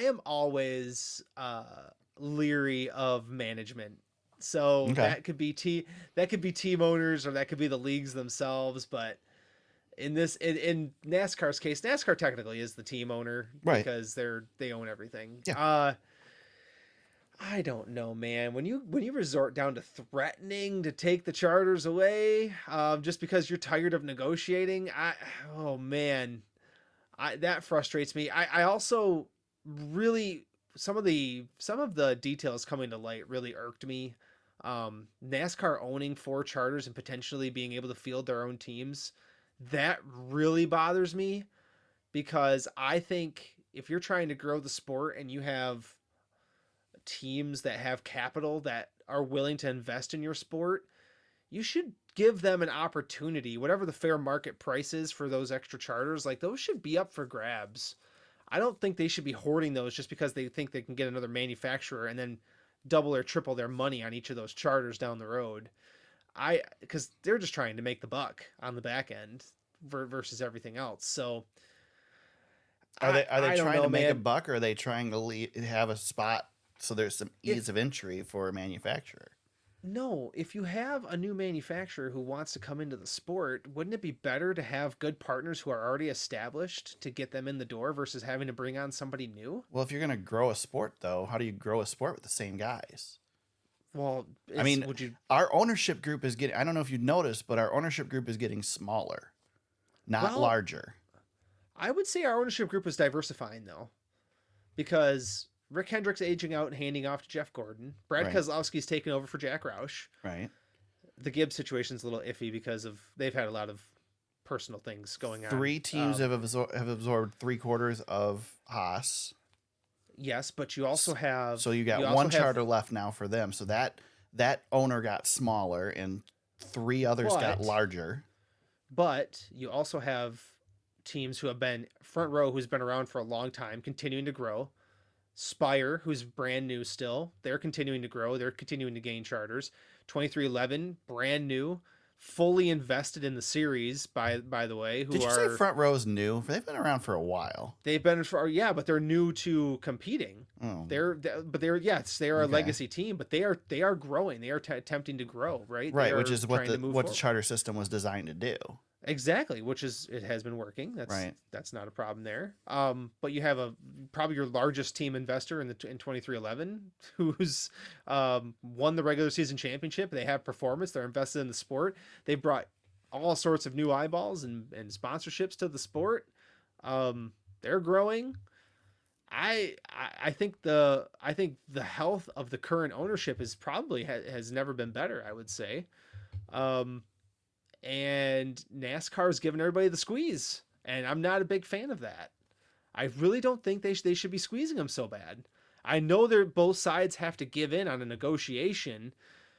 am always leery of management. So that could be team owners or that could be the leagues themselves. But in NASCAR's case, NASCAR technically is the team owner because they own everything. Yeah. I don't know, man. When you resort down to threatening to take the charters away, just because you're tired of negotiating, oh man, that frustrates me. I also really some of the details coming to light really irked me. NASCAR owning 4 charters and potentially being able to field their own teams, that really bothers me because I think if you're trying to grow the sport and you have teams that have capital that are willing to invest in your sport, you should give them an opportunity, whatever the fair market price is for those extra charters. Like, those should be up for grabs. I don't think they should be hoarding those just because they think they can get another manufacturer and then double or triple their money on each of those charters down the road. Because they're just trying to make the buck on the back end versus everything else. So are they trying to make a buck, or are they trying to have a spot so there's some ease of entry for a manufacturer? No, if you have a new manufacturer who wants to come into the sport, wouldn't it be better to have good partners who are already established to get them in the door versus having to bring on somebody new? Well, if you're going to grow a sport, though, how do you grow a sport with the same guys? Well, I mean, our ownership group is getting, I don't know if you've noticed, but our ownership group is getting smaller, not larger. I would say our ownership group is diversifying, though, because Rick Hendrick's aging out and handing off to Jeff Gordon. Brad Keselowski's taking over for Jack Roush. Right. The Gibbs situation's a little iffy because they've had a lot of personal things going on. 3 teams have absorbed 3/4 of Haas. Yes, but you also have... So you got one charter left now for them. So that owner got smaller and 3 others got larger. But you also have teams who have been front row, who's been around for a long time, continuing to grow. Spire, who's brand new still, they're continuing to grow. They're continuing to gain charters. 2311, brand new, fully invested in the series, by the way. Did you say front row is new? They've been around for a while. They've been but they're new to competing. Oh. They are a legacy team, but they are growing. They are attempting to grow, right? Right, which is what the charter system was designed to do. Exactly, it has been working. That's not a problem there. But you have probably your largest team investor in 2311 who's won the regular season championship. They have performance. They're invested in the sport. They brought all sorts of new eyeballs and sponsorships to the sport. They're growing. I think the health of the current ownership is probably has never been better, I would say. And NASCAR's giving everybody the squeeze, and I'm not a big fan of that. I really don't think they should be squeezing them so bad. I know both sides have to give in on a negotiation.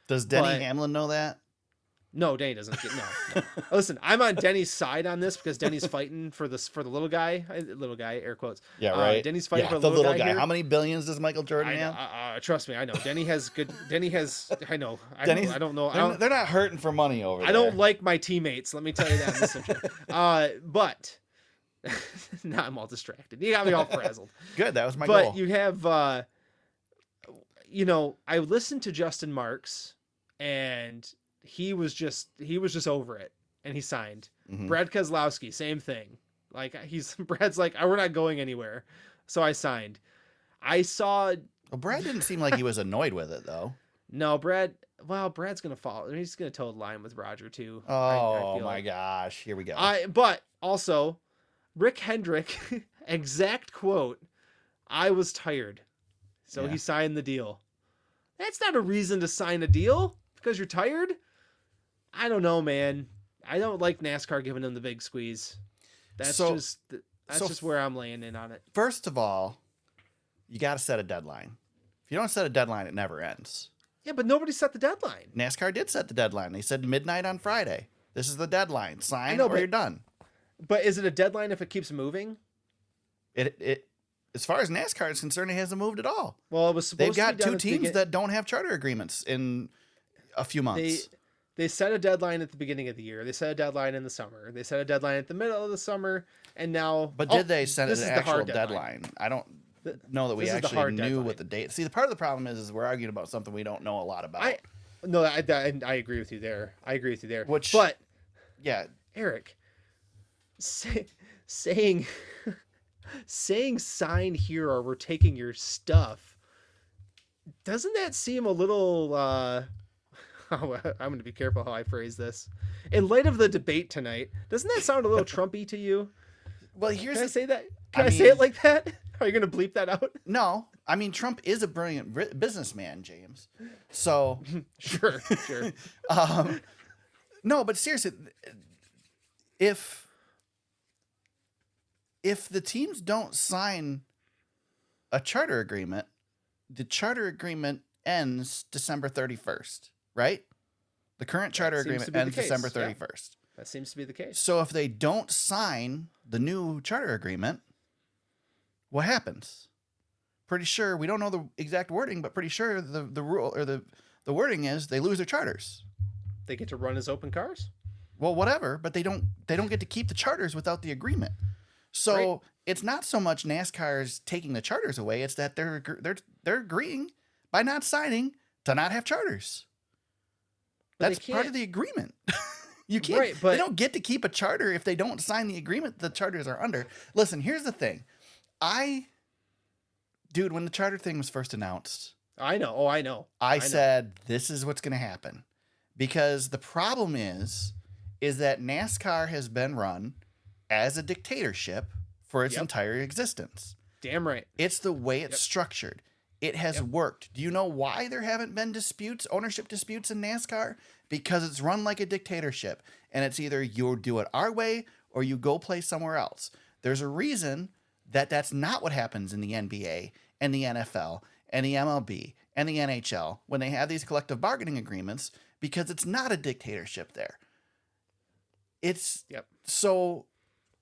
Does Denny Hamlin know that? No, Denny doesn't. No. Listen, I'm on Denny's side on this because Denny's fighting for the little guy, air quotes. Yeah, right. Denny's fighting for the little guy here. How many billions does Michael Jordan have? Trust me, I know. Denny has. I know. I don't know. They're not hurting for money over there. I don't like my teammates. Let me tell you that in this situation. But now I'm all distracted. You got me all frazzled. Good. That was my goal. But you have, I listened to Justin Marks, and he was just over it, and he signed. Mm-hmm. Brad Keselowski, same thing. Like, Brad's like, we're not going anywhere. So I signed. Well, Brad didn't seem like he was annoyed with it, though. No, Brad's going to fall. He's going to toe the line with Roger, too. Oh, my gosh. Here we go. But also, Rick Hendrick, exact quote, I was tired. So he signed the deal. That's not a reason to sign a deal because you're tired. I don't know, man. I don't like NASCAR giving them the big squeeze. That's just where I'm laying in on it. First of all, you got to set a deadline. If you don't set a deadline, it never ends. Yeah, but nobody set the deadline. NASCAR did set the deadline. They said midnight on Friday. This is the deadline. Sign or you're done. But is it a deadline if it keeps moving? It as far as NASCAR is concerned, it hasn't moved at all. Well, it was supposed They've got 2 teams that don't have charter agreements in a few months. They set a deadline at the beginning of the year. They set a deadline in the summer. They set a deadline at the middle of the summer, and now. But did they set an actual deadline? I don't know that we actually knew what the date. See, the part of the problem is we're arguing about something we don't know a lot about. I agree with you there. But yeah, Eric, say, saying saying sign here or we're taking your stuff, doesn't that seem a little I'm going to be careful how I phrase this. In light of the debate tonight, doesn't that sound a little Trumpy to you? Well, here's Can I say that? I Can I say mean, it like that? Are you going to bleep that out? no. I mean, Trump is a brilliant businessman, James. So, Sure. no, but seriously, if the teams don't sign a charter agreement, the charter agreement ends December 31st, right? The current charter agreement ends December 31st. Yeah, that seems to be the case. So if they don't sign the new charter agreement, what happens? Pretty sure, we don't know the exact wording, but pretty sure the rule or the wording is they lose their charters. They get to run as open cars? Well, whatever, but they don't get to keep the charters without the agreement. So right. It's not so much NASCAR's taking the charters away; it's that they're agreeing by not signing to not have charters. But that's part of the agreement. You can't. Right, but they don't get to keep a charter if they don't sign the agreement the charters are under. Listen, here's the thing. Dude, when the charter thing was first announced, I know. Oh, I know. I said this is what's going to happen, because the problem is that NASCAR has been run as a dictatorship for its entire existence. Damn right. It's the way it's structured. It has worked. Do you know why there haven't been ownership disputes in NASCAR? Because it's run like a dictatorship, and it's either you do it our way or you go play somewhere else. There's a reason that that's not what happens in the NBA and the NFL and the MLB and the NHL when they have these collective bargaining agreements, because it's not a dictatorship there. It's so.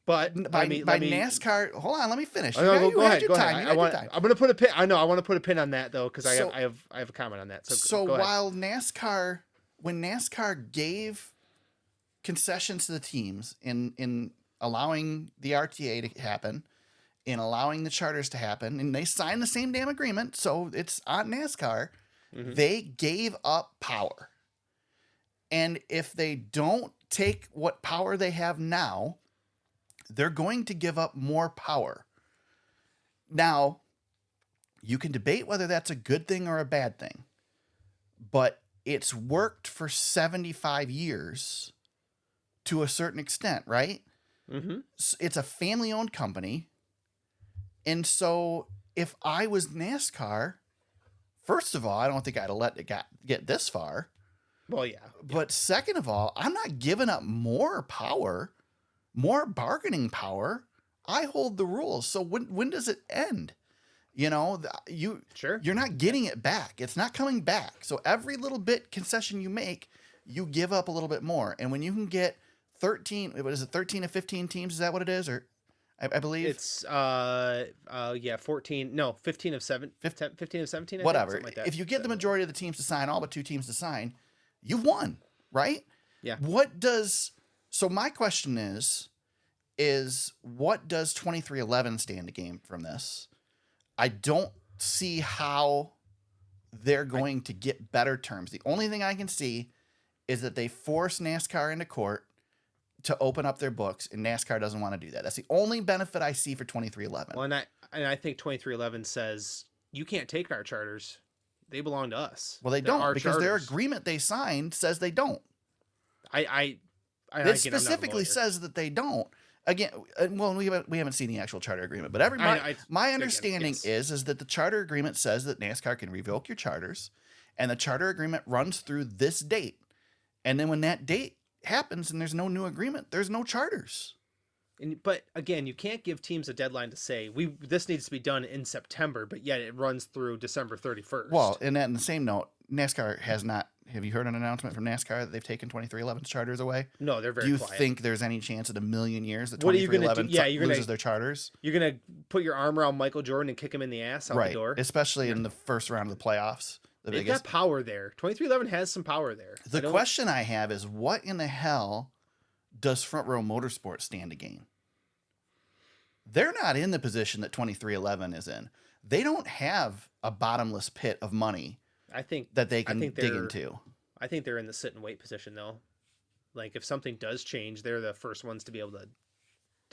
But by NASCAR, hold on, let me finish. Go ahead. I'm going to put a pin. I know I want to put a pin on that though, because I have a comment on that. So while when NASCAR gave concessions to the teams in allowing the RTA to happen, in allowing the charters to happen, and they signed the same damn agreement, so it's on NASCAR. Mm-hmm. They gave up power, and if they don't take what power they have now, they're going to give up more power. Now, you can debate whether that's a good thing or a bad thing, but it's worked for 75 years to a certain extent, right? Mm-hmm. It's a family-owned company. And so if I was NASCAR, first of all, I don't think I'd have let it get this far. Well, yeah. But second of all, I'm not giving up more power, more bargaining power. I hold the rules. So when does it end? You know, you're not getting it back. It's not coming back. So every little bit concession you make, you give up a little bit more. And when you can get 13 to 15 teams? Is that what it is? Or I believe it's 14. No, 15 of 7. 15 of 17. I whatever. Think, like that. If you get the majority of the teams to sign, all but 2 teams to sign, you've won, right? Yeah. So my question is what does 2311 stand to gain from this? I don't see how they're going to get better terms. The only thing I can see is that they force NASCAR into court to open up their books, and NASCAR doesn't want to do that. That's the only benefit I see for 2311. Well, and I think 2311 says you can't take our charters; they belong to us. Well, they don't, because their agreement they signed says they don't. It specifically says that they don't. Again, well, we haven't seen the actual charter agreement, but my understanding is that the charter agreement says that NASCAR can revoke your charters, and the charter agreement runs through this date, and then when that date happens and there's no new agreement, there's no charters. But again, you can't give teams a deadline to say this needs to be done in September, but yet it runs through December 31st. Well, and in the same note, NASCAR has not. Have you heard an announcement from NASCAR that they've taken 2311's charters away? No, they're very quiet. Do you think there's any chance in a million years that 2311 loses their charters? You're going to put your arm around Michael Jordan and kick him in the ass out the door? Especially in the first round of the playoffs. They've got power there. 2311 has some power there. The question I have is, what in the hell does Front Row Motorsports stand to gain? They're not in the position that 2311 is in. They don't have a bottomless pit of money that they can dig into. I think they're in the sit and wait position, though. Like, if something does change, they're the first ones to be able to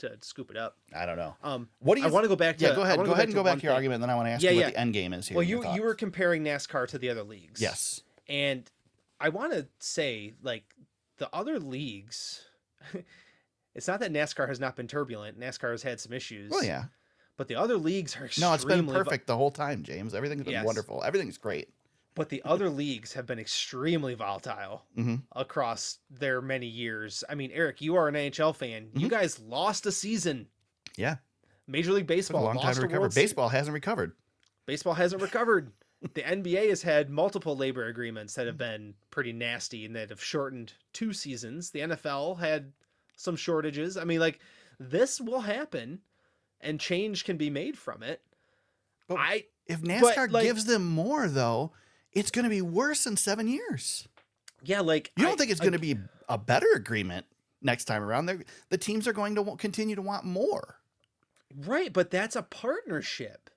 to scoop it up. I don't know. What do you? I want to go back to. Yeah, go ahead. Go ahead and go back to your argument, and then I want to ask you what the end game is here. Well, you were comparing NASCAR to the other leagues. Yes. And I want to say, like, the other leagues, it's not that NASCAR has not been turbulent. NASCAR has had some issues. Well, yeah. But the other leagues are extremely... No, it's been perfect the whole time, James. Everything's been wonderful. Everything's great. But the other leagues have been extremely volatile across their many years. I mean, Eric, you are an NHL fan. You guys lost a season. Yeah. Major League Baseball lost a long time to recover. Baseball hasn't recovered. Baseball hasn't recovered. The NBA has had multiple labor agreements that have been pretty nasty and that have shortened 2 seasons. The NFL had some shortages. I mean, like, this will happen and change can be made from it. But if NASCAR gives them more, though, it's going to be worse in 7 years. Yeah, like... You don't think it's going to be a better agreement next time around? The teams are going to continue to want more. Right, but that's a partnership.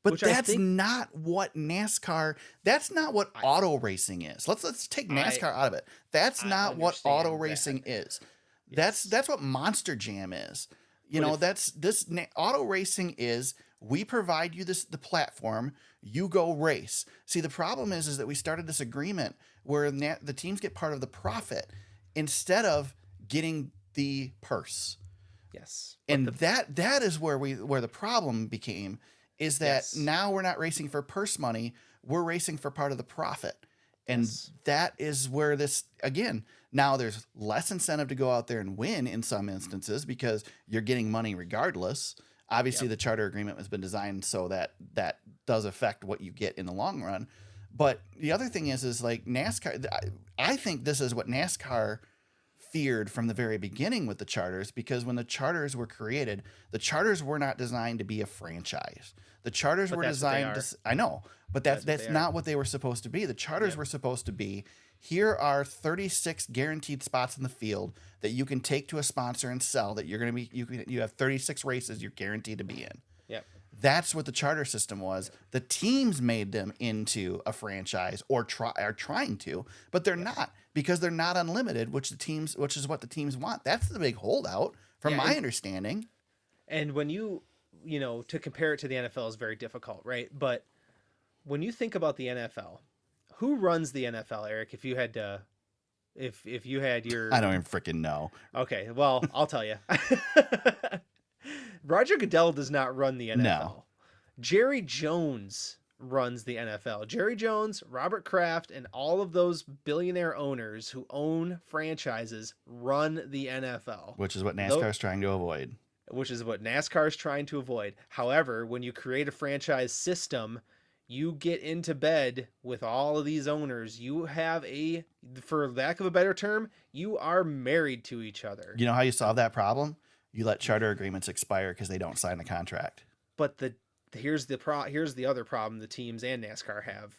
But that's not what NASCAR... That's not what auto racing is. Let's take NASCAR out of it. That's not what auto racing is. Yes. That's what Monster Jam is. You know, auto racing is... We provide you the platform, you go race. See, the problem is that we started this agreement where the teams get part of the profit instead of getting the purse. Yes. And that is where the problem became, is that now we're not racing for purse money, we're racing for part of the profit. And that is where this, again, now there's less incentive to go out there and win in some instances because you're getting money regardless. Obviously, the charter agreement has been designed so that does affect what you get in the long run. But the other thing is like NASCAR, I think this is what NASCAR feared from the very beginning with the charters, because when the charters were created, the charters were not designed to be a franchise. The charters were designed to... I know, but that's not what they were supposed to be. The charters were supposed to be, here are 36 guaranteed spots in the field that you can take to a sponsor and sell, that you're going to be, you have 36 races you're guaranteed to be in. Yep. That's what the charter system was. The teams made them into a franchise are trying to, but they're not, because they're not unlimited, which is what the teams want. That's the big holdout from my understanding. And when to compare it to the NFL is very difficult, right? But when you think about the NFL, who runs the NFL, Eric? If you had to, if you had your... I don't even freaking know. Okay, well, I'll tell you. Roger Goodell does not run the NFL. No. Jerry Jones runs the NFL. Jerry Jones, Robert Kraft, and all of those billionaire owners who own franchises run the NFL. Which is what NASCAR is trying to avoid. However, when you create a franchise system, you get into bed with all of these owners. You have for lack of a better term, you are married to each other. You know how you solve that problem? You let charter agreements expire because they don't sign the contract. But here's the other problem the teams and NASCAR have.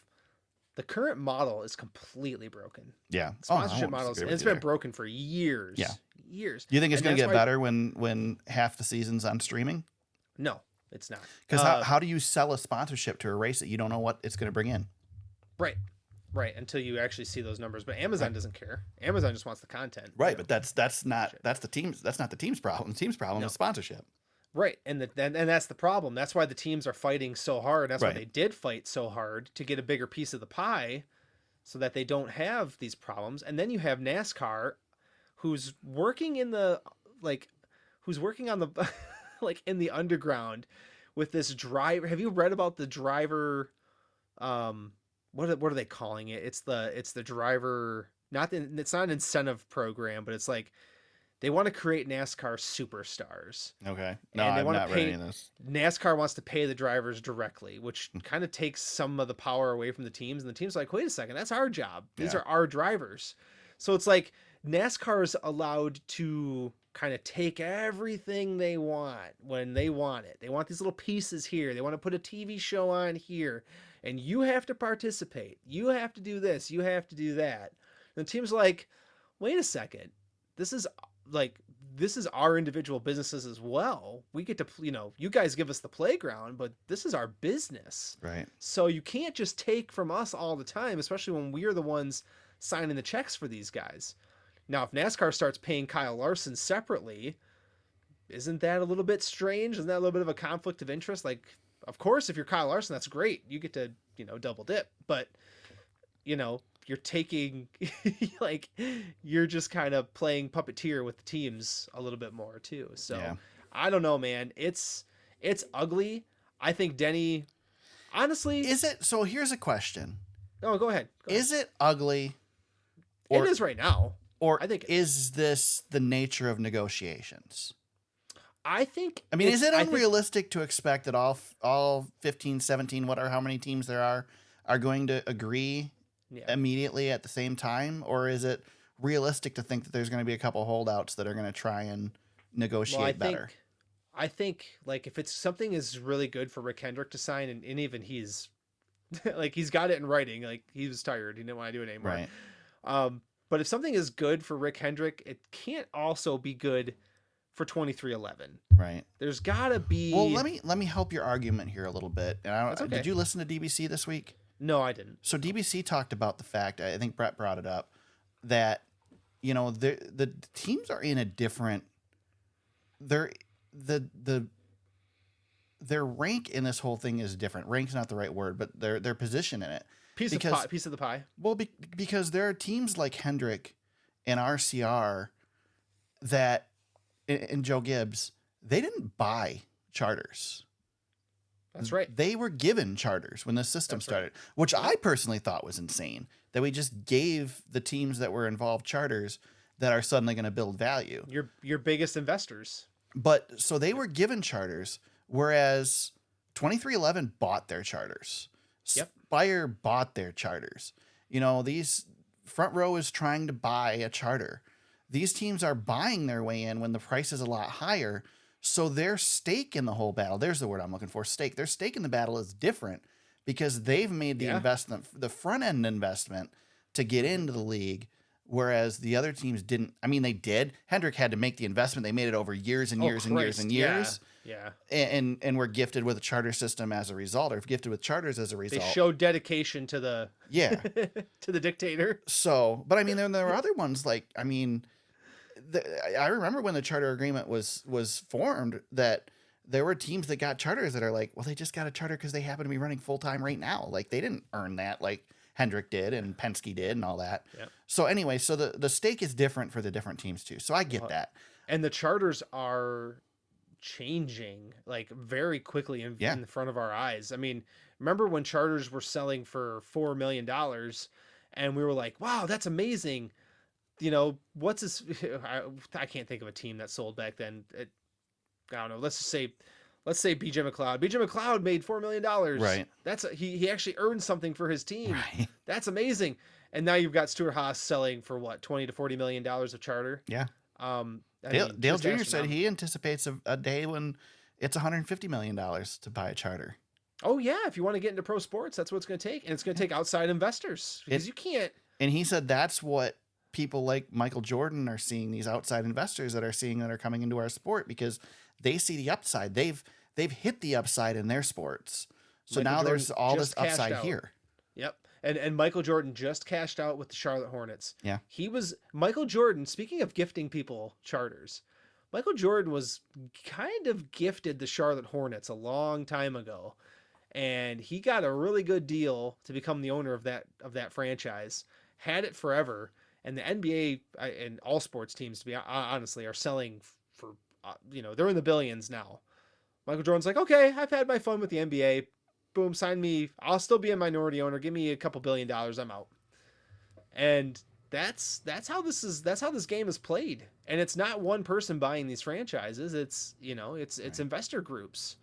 The current model is completely broken. Yeah. Sponsorship models, and it's been broken for years. Yeah. Years. Do you think it's going to get better when half the season's on streaming? No, it's not. Because how do you sell a sponsorship to a race that you don't know what it's going to bring in? Right. Until you actually see those numbers. But Amazon doesn't care. Amazon just wants the content. Right. But that's not the team's problem. The team's problem is sponsorship. Right. And that's the problem. That's why the teams are fighting so hard. That's why they did fight so hard to get a bigger piece of the pie so that they don't have these problems. And then you have NASCAR, who's working on the in the underground with this driver. Have you read about the driver? What are they calling it? It's the driver. It's not an incentive program, but it's like they want to create NASCAR superstars. Okay. No, I'm not ready in this. NASCAR wants to pay the drivers directly, which kind of takes some of the power away from the teams. And the team's like, wait a second, that's our job. These are our drivers. So it's like NASCAR is allowed to kind of take everything they want when they want it. They want these little pieces here. They want to put a TV show on here. And you have to participate. You have to do this. You have to do that. And the team's like, wait a second. This is our individual businesses as well. We get to, you guys give us the playground, but this is our business. Right. So you can't just take from us all the time, especially when we're the ones signing the checks for these guys. Now, if NASCAR starts paying Kyle Larson separately, isn't that a little bit strange? Isn't that a little bit of a conflict of interest? Like, of course, if you're Kyle Larson, that's great. You get to, double dip. But, you're taking, like, you're just kind of playing puppeteer with the teams a little bit more, too. So, Yeah. I don't know, man. It's ugly. I think Denny, honestly. Is it? So here's a question. Oh, go ahead. Is it ugly? It is right now. Or I think is this the nature of negotiations? I think. I mean, is it unrealistic to expect that all 15, 17, whatever, how many teams there are going to agree immediately at the same time? Or is it realistic to think that there's going to be a couple holdouts that are going to try and negotiate better? I think, like, if it's something is really good for Rick Hendrick to sign, and even he's like, he's got it in writing, like, he was tired, he didn't want to do it anymore. Right. But if something is good for Rick Hendrick, it can't also be good for 2311. Right. There's gotta be. Well, let me help your argument here a little bit. And That's okay. Did you listen to DBC this week? No, I didn't. So DBC talked about the fact, I think Brett brought it up, that the teams are in a different. Their rank in this whole thing is different. Rank's not the right word, but their position in it. Piece of the pie. Well, because there are teams like Hendrick and RCR that, and Joe Gibbs, they didn't buy charters. That's right. They were given charters when the system started, which I personally thought was insane, that we just gave the teams that were involved charters that are suddenly going to build value. Your biggest investors. But so they were given charters, whereas 2311 bought their charters. Yep. Spire bought their charters. These Front Row is trying to buy a charter. These teams are buying their way in when the price is a lot higher. So their stake in the whole battle, there's the word I'm looking for, stake. Their stake in the battle is different because they've made the investment, the front end investment to get into the league. Whereas the other teams didn't. I mean, they did. Hendrick had to make the investment. They made it over years and years and years and years. Yeah. And we're gifted with a charter system as a result, or gifted with charters as a result. They showed dedication to the to the dictator. So, but I mean, there were other ones like, I mean, I remember when the charter agreement was formed that there were teams that got charters that are like, well, they just got a charter because they happen to be running full time right now. Like they didn't earn that. Like Hendrick did and Penske did and all that. Yep. So anyway, so the stake is different for the different teams too. So I get that. And the charters are changing like very quickly in front of our eyes. I mean, remember when charters were selling for $4 million and we were like, wow, that's amazing. What's this? I can't think of a team that sold back then. I don't know. Let's say BJ McLeod. BJ McLeod made $4 million. Right. He actually earned something for his team. Right. That's amazing. And now you've got Stuart Haas selling for what, $20 to $40 million of charter. Yeah. Dale Jr. said he anticipates a day when it's $150 million to buy a charter. Oh yeah. If you want to get into pro sports, that's what it's going to take. And it's going to take outside investors because you can't. And he said that's what people like Michael Jordan are seeing, these outside investors that are coming into our sport because they see the upside. They've hit the upside in their sports. So Michael now Jordan there's all this upside here. Yep. And Michael Jordan just cashed out with the Charlotte Hornets. Yeah. Michael Jordan, speaking of gifting people charters, Michael Jordan was kind of gifted the Charlotte Hornets a long time ago. And he got a really good deal to become the owner of that franchise. Had it forever. And the NBA and all sports teams, to be honestly, are selling for, they're in the billions now. Michael Jordan's like, okay, I've had my fun with the NBA. Boom, sign me. I'll still be a minority owner. Give me a couple $2 billion. I'm out. And that's how this game is played. And it's not one person buying these franchises. It's it's investor groups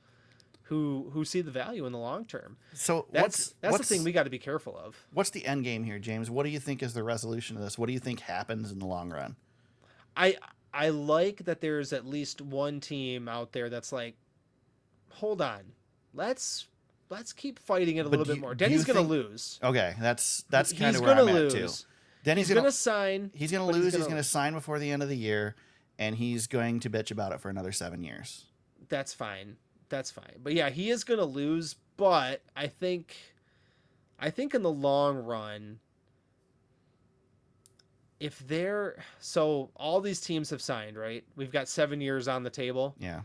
who see the value in the long term. So that's the thing we got to be careful of. What's the end game here, James? What do you think is the resolution of this? What do you think happens in the long run? I like that there's at least one team out there that's like, hold on, let's keep fighting it a little bit more. Denny's going to lose. Okay, that's kind of where I'm at too. Denny's going to sign. He's going to lose. He's going to sign before the end of the year, and he's going to bitch about it for another 7 years. That's fine. But yeah, he is going to lose. But I think in the long run, so all these teams have signed, right? We've got 7 years on the table. Yeah.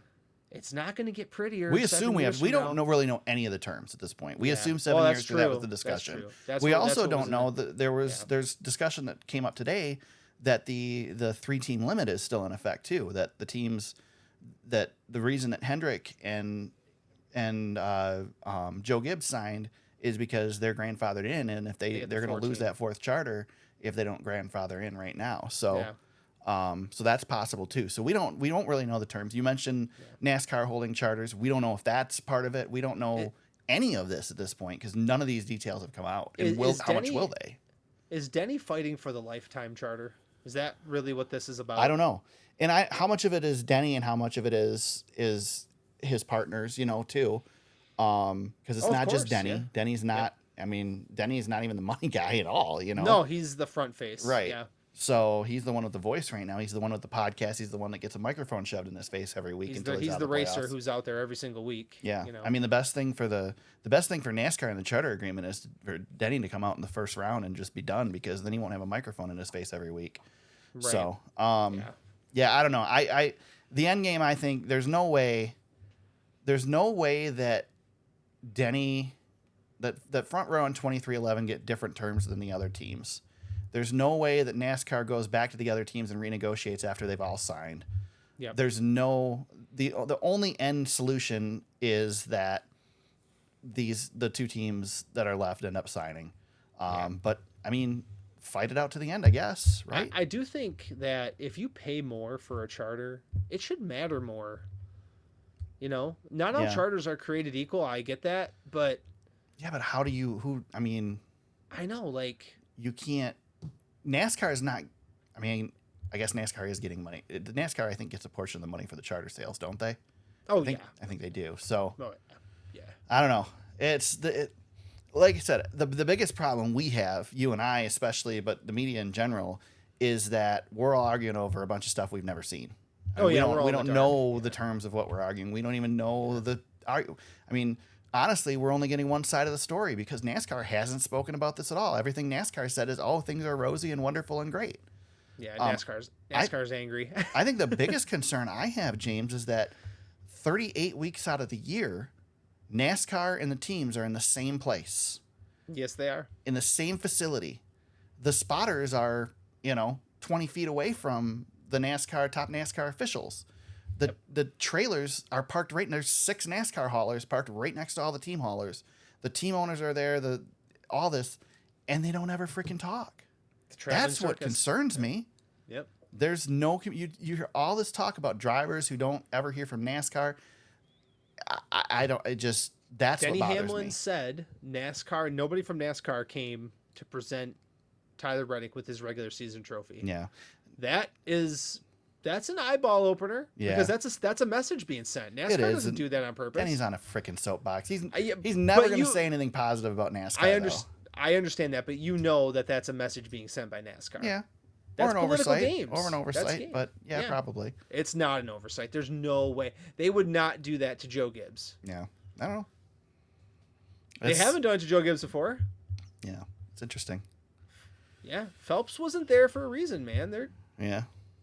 It's not going to get pretherr. We assume we don't really know any of the terms at this point. We assume 7 years because that was the discussion. We also don't know that there's discussion that came up today that the 3-team limit is still in effect too. That the teams that the reason that Hendrick and Joe Gibbs signed is because they're grandfathered in, and if they're going to lose that 4th charter if they don't grandfather in right now. So. So that's possible too. So we don't really know the terms. You mentioned NASCAR holding charters. We don't know if that's part of it. We don't know any of this at this point because none of these details have come out. And how much will they? Is Denny fighting for the lifetime charter? Is that really what this is about? I don't know. And how much of it is Denny and how much of it is his partners, too. Because it's not just Denny. Yeah. Denny's not. Yeah. I mean, Denny is not even the money guy at all. No, he's the front face. Right. Yeah. So he's the one with the voice right now. He's the one with the podcast. He's the one that gets a microphone shoved in his face every week. He's the racer who's out there every single week. Yeah. I mean, the best thing for NASCAR in the charter agreement is for Denny to come out in the first round and just be done because then he won't have a microphone in his face every week. Right. So, yeah, I don't know. The end game, I think there's no way that Denny, that front row in 2311 get different terms than the other teams. There's no way that NASCAR goes back to the other teams and renegotiates after they've all signed. Yep. There's the only end solution is that the 2 teams that are left end up signing. But I mean, fight it out to the end, I guess, right? I do think that if you pay more for a charter, it should matter more. Not all charters are created equal. I get that, but but how do you? I know, you can't. NASCAR is not. I mean, I guess NASCAR is getting money. The NASCAR, I think, gets a portion of the money for the charter sales, don't they? Oh, I think they do. So, yeah. I don't know. Like I said, the biggest problem we have, you and I especially, but the media in general, is that we're all arguing over a bunch of stuff we've never seen. We don't know the terms of what we're arguing. We don't even know honestly, we're only getting one side of the story because NASCAR hasn't spoken about this at all. Everything NASCAR said is, things are rosy and wonderful and great. Yeah, NASCAR's angry. I think the biggest concern I have, James, is that 38 weeks out of the year, NASCAR and the teams are in the same place. Yes, they are. In the same facility. The spotters are, 20 feet away from the top NASCAR officials. The trailers are parked right, and there's 6 NASCAR haulers parked right next to all the team haulers. The team owners are there, all this, and they don't ever freaking talk. That's what concerns me. Yep. There's no, you hear all this talk about drivers who don't ever hear from NASCAR. That's Denny what bothers Hamlin me. said nobody from NASCAR came to present Tyler Reddick with his regular season trophy. Yeah. That's an eyeball opener because that's a message being sent. NASCAR doesn't do that on purpose. Denny's on a freaking soapbox. He's never going to say anything positive about NASCAR. I understand that, but that's a message being sent by NASCAR. Yeah. That's or an oversight. Games. Or an oversight, but probably. It's not an oversight. There's no way. They would not do that to Joe Gibbs. Yeah. I don't know. They haven't done it to Joe Gibbs before. Yeah. It's interesting. Yeah. Phelps wasn't there for a reason, man. They're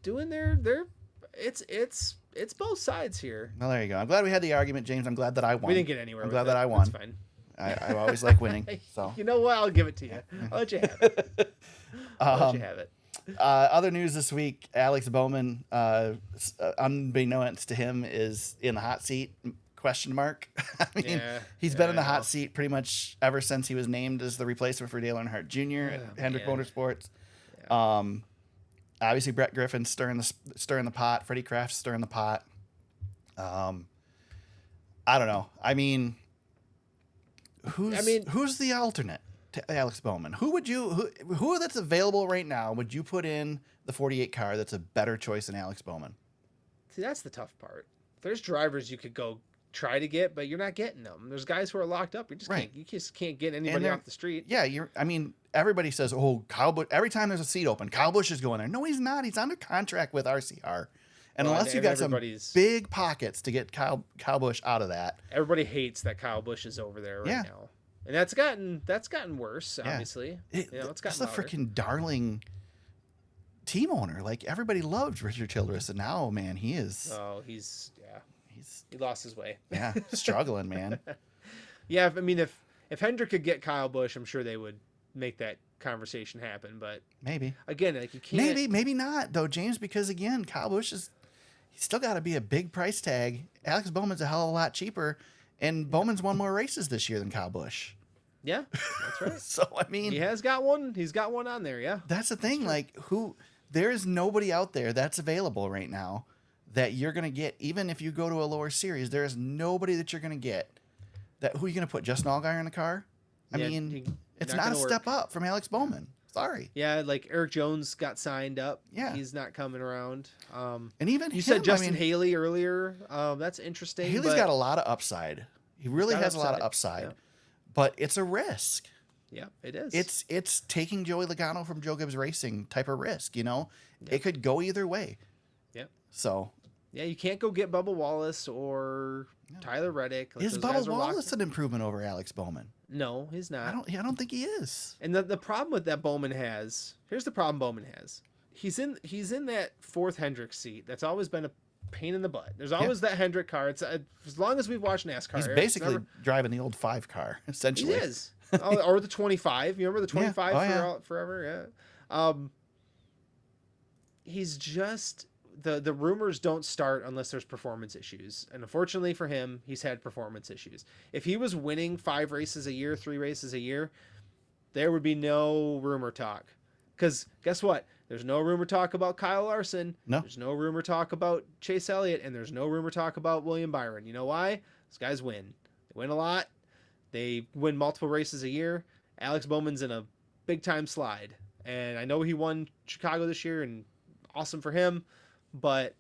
doing it's both sides here. Well, there you go. I'm glad we had the argument, James. I'm glad that I won. We didn't get anywhere. I'm glad that I won. That's fine. I always like winning. So you know what? I'll give it to you. I'll let you have it. I'll let you have it. Other news this week: Alex Bowman, unbeknownst to him, is in the hot seat. Question mark. He's been in the hot seat pretty much ever since he was named as the replacement for Dale Earnhardt Jr. at Hendrick Motorsports. Yeah. Obviously, Brett Griffin's stirring the pot. Freddie Kraft's stirring the pot. I don't know. I mean, who's the alternate to Alex Bowman? Who that's available right now would you put in the 48 car that's a better choice than Alex Bowman? See, that's the tough part. There's drivers you could go try to get, but you're not getting them. There's guys who are locked up. You just can't get anybody off the street. Yeah, everybody says, "Oh, Kyle Busch." Every time there's a seat open, Kyle Busch is going there. No, he's not. He's under contract with RCR. And unless you got some big pockets to get Kyle Busch out of that, everybody hates that Kyle Busch is over there right now, and that's gotten worse. Obviously, it's gotten the freaking darling team owner. Like everybody loved Richard Childress, and now, man, he's he lost his way. Struggling, man. Yeah, I mean, if Hendrick could get Kyle Busch, I'm sure they would make that conversation happen. But maybe again, like you can't. Maybe not though, James, because again, Kyle Busch he's still got to be a big price tag. Alex Bowman's a hell of a lot cheaper, and Bowman's won more races this year than Kyle Busch. Yeah, that's right. So I mean, he has got one. He's got one on there. Yeah, that's the thing. Like there is nobody out there that's available right now that you're gonna get. Even if you go to a lower series, there is nobody that you're gonna get. Who are you gonna put? Justin Allgaier in the car? I mean, it's not a step up from Alex Bowman. Sorry. Yeah, like Eric Jones got signed up. Yeah, he's not coming around. And even you said Justin Haley earlier. That's interesting. Haley's got a lot of upside. He really has a lot of upside, yeah. But it's a risk. Yeah, it is. It's taking Joey Logano from Joe Gibbs Racing type of risk. You know, yeah. It could go either way. Yep. So. Yeah, you can't go get Bubba Wallace or Tyler Reddick. Like is Bubba Wallace an improvement over Alex Bowman? No, he's not. I don't think he is. And the problem with that Bowman has, here's the problem Bowman has. He's in that fourth Hendrick seat. That's always been a pain in the butt. There's always that Hendrick car. It's as long as we've watched NASCAR. He's basically driving the old 5 car, essentially. He is. Or the 25. You remember the 25 forever? Yeah. He's just the rumors don't start unless there's performance issues. And unfortunately for him, he's had performance issues. If he was winning 5 races a year, 3 races a year, there would be no rumor talk. Because guess what? There's no rumor talk about Kyle Larson. No. There's no rumor talk about Chase Elliott. And there's no rumor talk about William Byron. You know why? Those guys win. They win a lot. They win multiple races a year. Alex Bowman's in a big-time slide. And I know he won Chicago this year, and awesome for him. But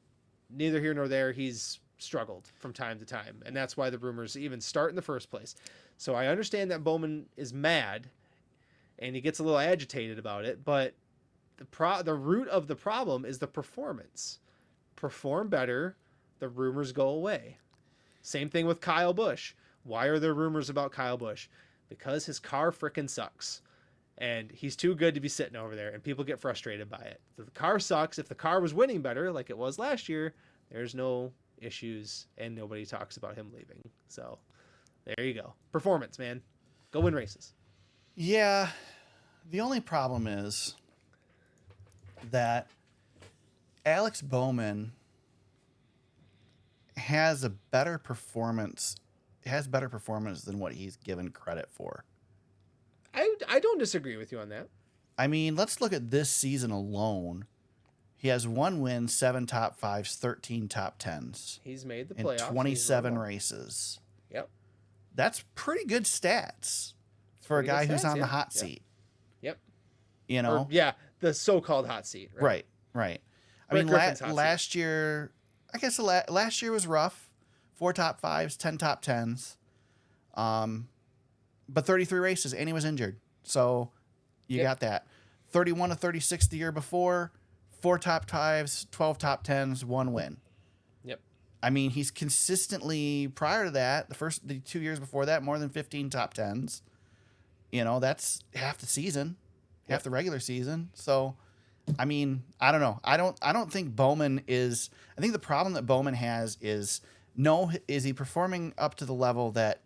neither here nor there, he's struggled from time to time. And that's why the rumors even start in the first place. So I understand that Bowman is mad and he gets a little agitated about it, but the root of the problem is the performance. Perform better, the rumors go away. Same thing with Kyle Busch. Why are there rumors about Kyle Busch? Because his car frickin' sucks. And he's too good to be sitting over there, and people get frustrated by it. The car sucks. If the car was winning better, like it was last year, there's no issues, and nobody talks about him leaving. So there you go. Performance, man. Go win races. Yeah. The only problem is that Alex Bowman has better performance than what he's given credit for. I don't disagree with you on that. I mean, let's look at this season alone. He has 1 win, 7 top 5s, 13 top 10s. He's made the playoffs. In 27 races. Yep. That's pretty good stats for a guy who's on the hot seat. Yep. You know? The so-called hot seat. Right. I mean, last year, I guess last year was rough. 4 top 5s, 10 top 10s. But 33 races, and he was injured. So you got that. 31 to 36 the year before, 4 top 5s, 12 top 10s, 1 win. Yep. I mean, he's consistently, prior to that, the 2 years before that, more than 15 top 10s. You know, that's half the season, half the regular season. So, I mean, I don't know. I don't think Bowman is. I think the problem that Bowman has is he performing up to the level that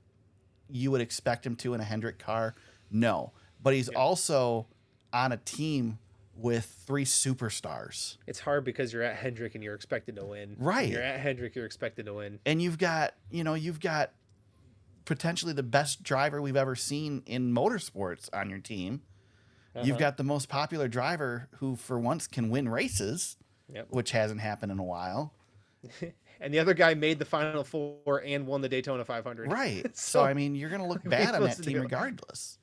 you would expect him to in a Hendrick car? No. But he's also on a team with 3 superstars. It's hard because you're at Hendrick and you're expected to win. Right. When you're at Hendrick, you're expected to win. And you've got potentially the best driver we've ever seen in motorsports on your team. You've got the most popular driver who for once can win races, which hasn't happened in a while. And the other guy made the Final Four and won the Daytona 500. Right. So I mean, you're going to look bad on that team regardless.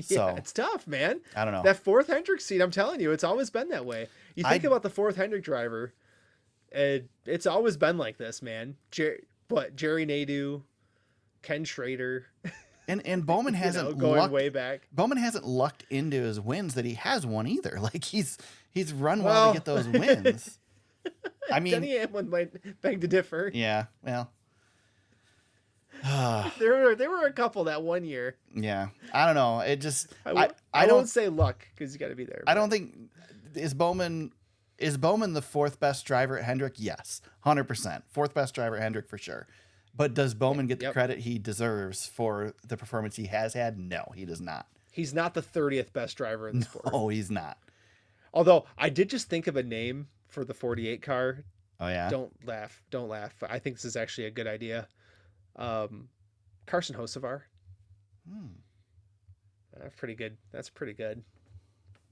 Yeah, it's tough, man. I don't know. That 4th Hendrick seat, I'm telling you, it's always been that way. You think about the 4th Hendrick driver, and it's always been like this, man. Jerry Nadeau, Ken Schrader. And Bowman hasn't way back. Bowman hasn't lucked into his wins that he has won either. Like he's run well to get those wins. I mean, Denny Hamlin might beg to differ. Yeah, well, there were a couple that one year. Yeah, I don't know. It just I don't say luck because you got to be there. I don't think is Bowman the fourth best driver at Hendrick? Yes, 100%. Fourth best driver at Hendrick for sure. But does Bowman get the credit he deserves for the performance he has had? No, he does not. He's not the 30th best driver in the sport. Oh, he's not. Although I did just think of a name for the 48 car. Oh yeah. Don't laugh. I think this is actually a good idea. Carson Hocevar. That's pretty good.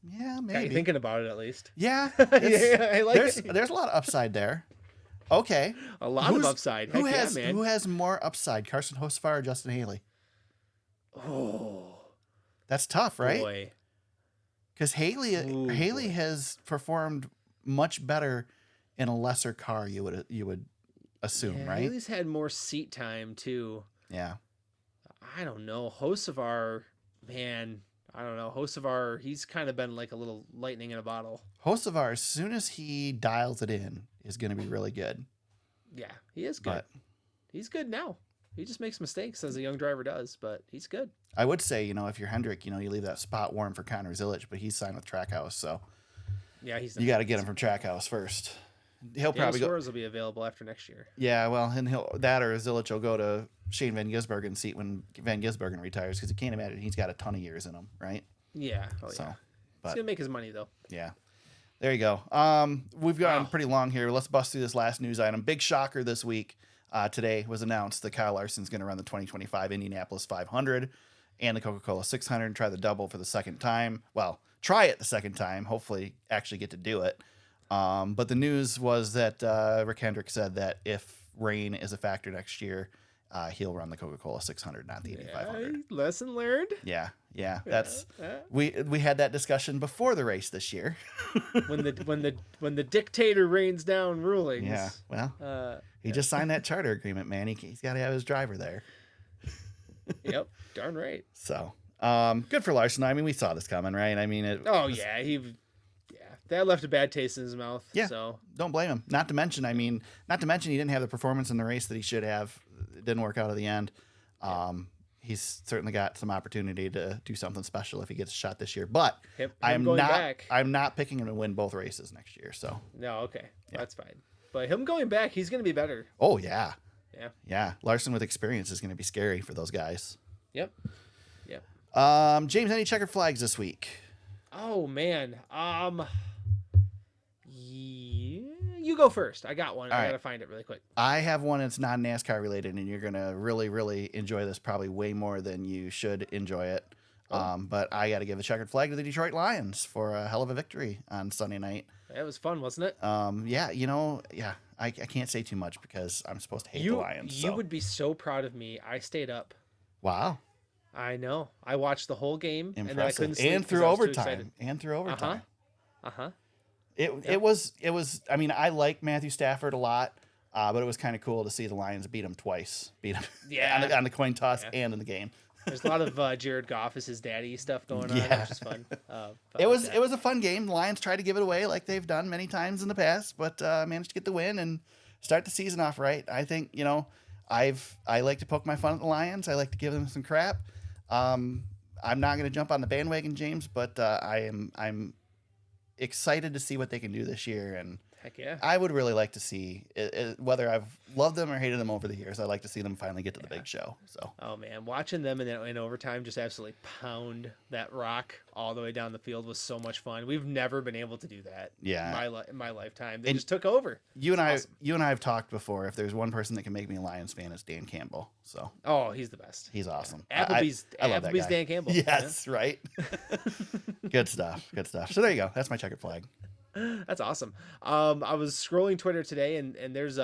Yeah, maybe. Got you thinking about it at least. Yeah. Yeah, I like it. There's a lot of upside there. Okay. A lot of upside. Who has more upside, Carson Hocevar or Justin Haley? Oh. That's tough, right? Boy. Because Haley has performed much better in a lesser car. You would assume, right? Haley's had more seat time too. Yeah. I don't know. Hocevar, man. I don't know. Hocevar, he's kind of been like a little lightning in a bottle. Hocevar, as soon as he dials it in, is going to be really good. Yeah, he is good. He's good now. He just makes mistakes as a young driver does, but he's good. I would say, if you're Hendrick, you leave that spot warm for Connor Zilic, but he's signed with Trackhouse, so yeah, you got to get him from Trackhouse first. He'll probably Suarez will be available after next year. Yeah, well, and that or Zilic will go to Shane Van Gisbergen's seat when Van Gisbergen retires, because you can't imagine he's got a ton of years in him, right? Yeah. So, yeah. But, he's gonna make his money though. Yeah. There you go. We've gone pretty long here. Let's bust through this last news item. Big shocker this week. Today was announced that Kyle Larson's going to run the 2025 Indianapolis 500 and the Coca-Cola 600 and try the double for the second time. Well, try it the second time. Hopefully actually get to do it. But the news was that Rick Hendrick said that if rain is a factor next year, he'll run the Coca-Cola 600, not the Indy 500. Lesson learned. Yeah. That's we had that discussion before the race this year. when the dictator rains down rulings. Yeah. Well, he just signed that charter agreement, man. He's got to have his driver there. Yep. Darn right. So, good for Larson. I mean, we saw this coming, right? I mean, that left a bad taste in his mouth. Yeah. So don't blame him. Not to mention he didn't have the performance in the race that he should have. It didn't work out at the end. He's certainly got some opportunity to do something special if he gets a shot this year. But I'm not picking him to win both races next year. So no, okay, that's fine. But him going back, he's going to be better. Oh yeah. Yeah. Larson with experience is going to be scary for those guys. Yep. James, any checkered flags this week? Oh man. You go first. I got one. I got to find it really quick. I have one that's non-NASCAR related, and you're going to really, really enjoy this probably way more than you should enjoy it. But I got to give a checkered flag to the Detroit Lions for a hell of a victory on Sunday night. It was fun, wasn't it? I can't say too much because I'm supposed to hate the Lions. You would be so proud of me. I stayed up. Wow. I know. I watched the whole game. Impressive. And then I couldn't sleep and through overtime. It was. I mean, I like Matthew Stafford a lot, but it was kind of cool to see the Lions beat him twice. On the coin toss and in the game. There's a lot of Jared Goff as his daddy stuff going on, which is fun. It was a fun game. The Lions tried to give it away like they've done many times in the past, but managed to get the win and start the season off right. I think I like to poke my fun at the Lions. I like to give them some crap. I'm not going to jump on the bandwagon, James, but I'm excited to see what they can do this year. And heck yeah, I would really like to see whether I've loved them or hated them over the years. I'd like to see them finally get to the big show. So, oh man, watching them in overtime just absolutely pound that rock all the way down the field was so much fun. We've never been able to do that. Yeah, in my lifetime, they just took over. You and I have talked before. If there's one person that can make me a Lions fan, it's Dan Campbell. So, he's the best. He's awesome. Yeah. I love that guy. Dan Campbell. Yes, yeah. Right. Good stuff. So there you go. That's my checkered flag. That's awesome. I was scrolling Twitter today, and there's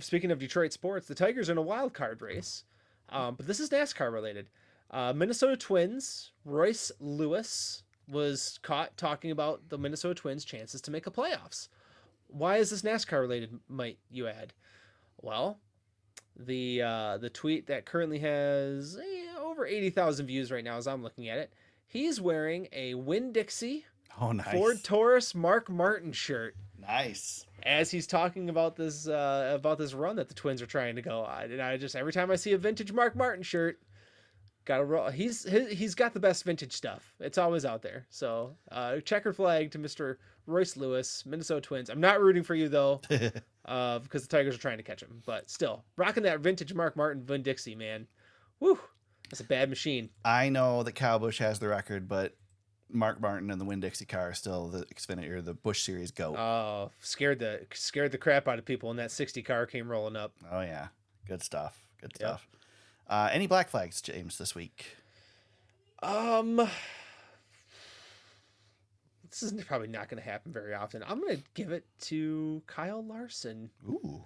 speaking of Detroit sports, the Tigers are in a wild card race, but this is NASCAR related. Minnesota Twins Royce Lewis was caught talking about the Minnesota Twins' chances to make a playoffs. Why is this NASCAR related, might you add? Well, the tweet that currently has over 80,000 views right now as I'm looking at it, he's wearing a Winn-Dixie nice. Ford Taurus Mark Martin shirt. Nice. As he's talking about this run that the Twins are trying to go on. And I just, every time I see a vintage Mark Martin shirt, Got to roll. He's got the best vintage stuff. It's always out there. So, checkered flag to Mr. Royce Lewis, Minnesota Twins. I'm not rooting for you though, because the Tigers are trying to catch him. But still, rocking that vintage Mark Martin Vin Dixie, man. Woo, that's a bad machine. I know that Kyle Busch has the record, but Mark Martin and the Winn-Dixie car are still the Xfinity or the Busch Series GOAT. Oh, scared the crap out of people when that 60 car came rolling up. Oh yeah, good stuff. Good stuff. Any black flags, James, this week? This is probably not going to happen very often. I'm going to give it to Kyle Larson. Ooh.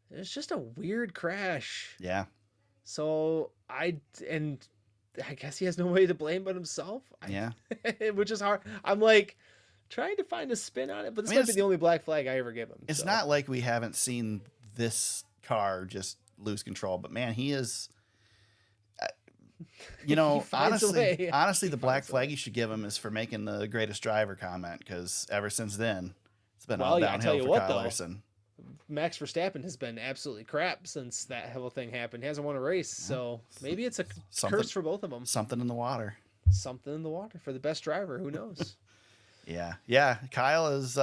It's just a weird crash. Yeah. So I guess he has no way to blame but himself. Yeah. Which is hard. I'm like trying to find a spin on it, but this might be the only black flag I ever give him. It's not like we haven't seen this car just lose control, but man, he is. Honestly, the black flag you should give him is for making the greatest driver comment, because ever since then, it's been all downhill for Kyle Larson. Max Verstappen has been absolutely crap since that whole thing happened. He hasn't won a race, so maybe it's a curse for both of them. Something in the water. Something in the water for the best driver. Who knows? Yeah. Kyle is.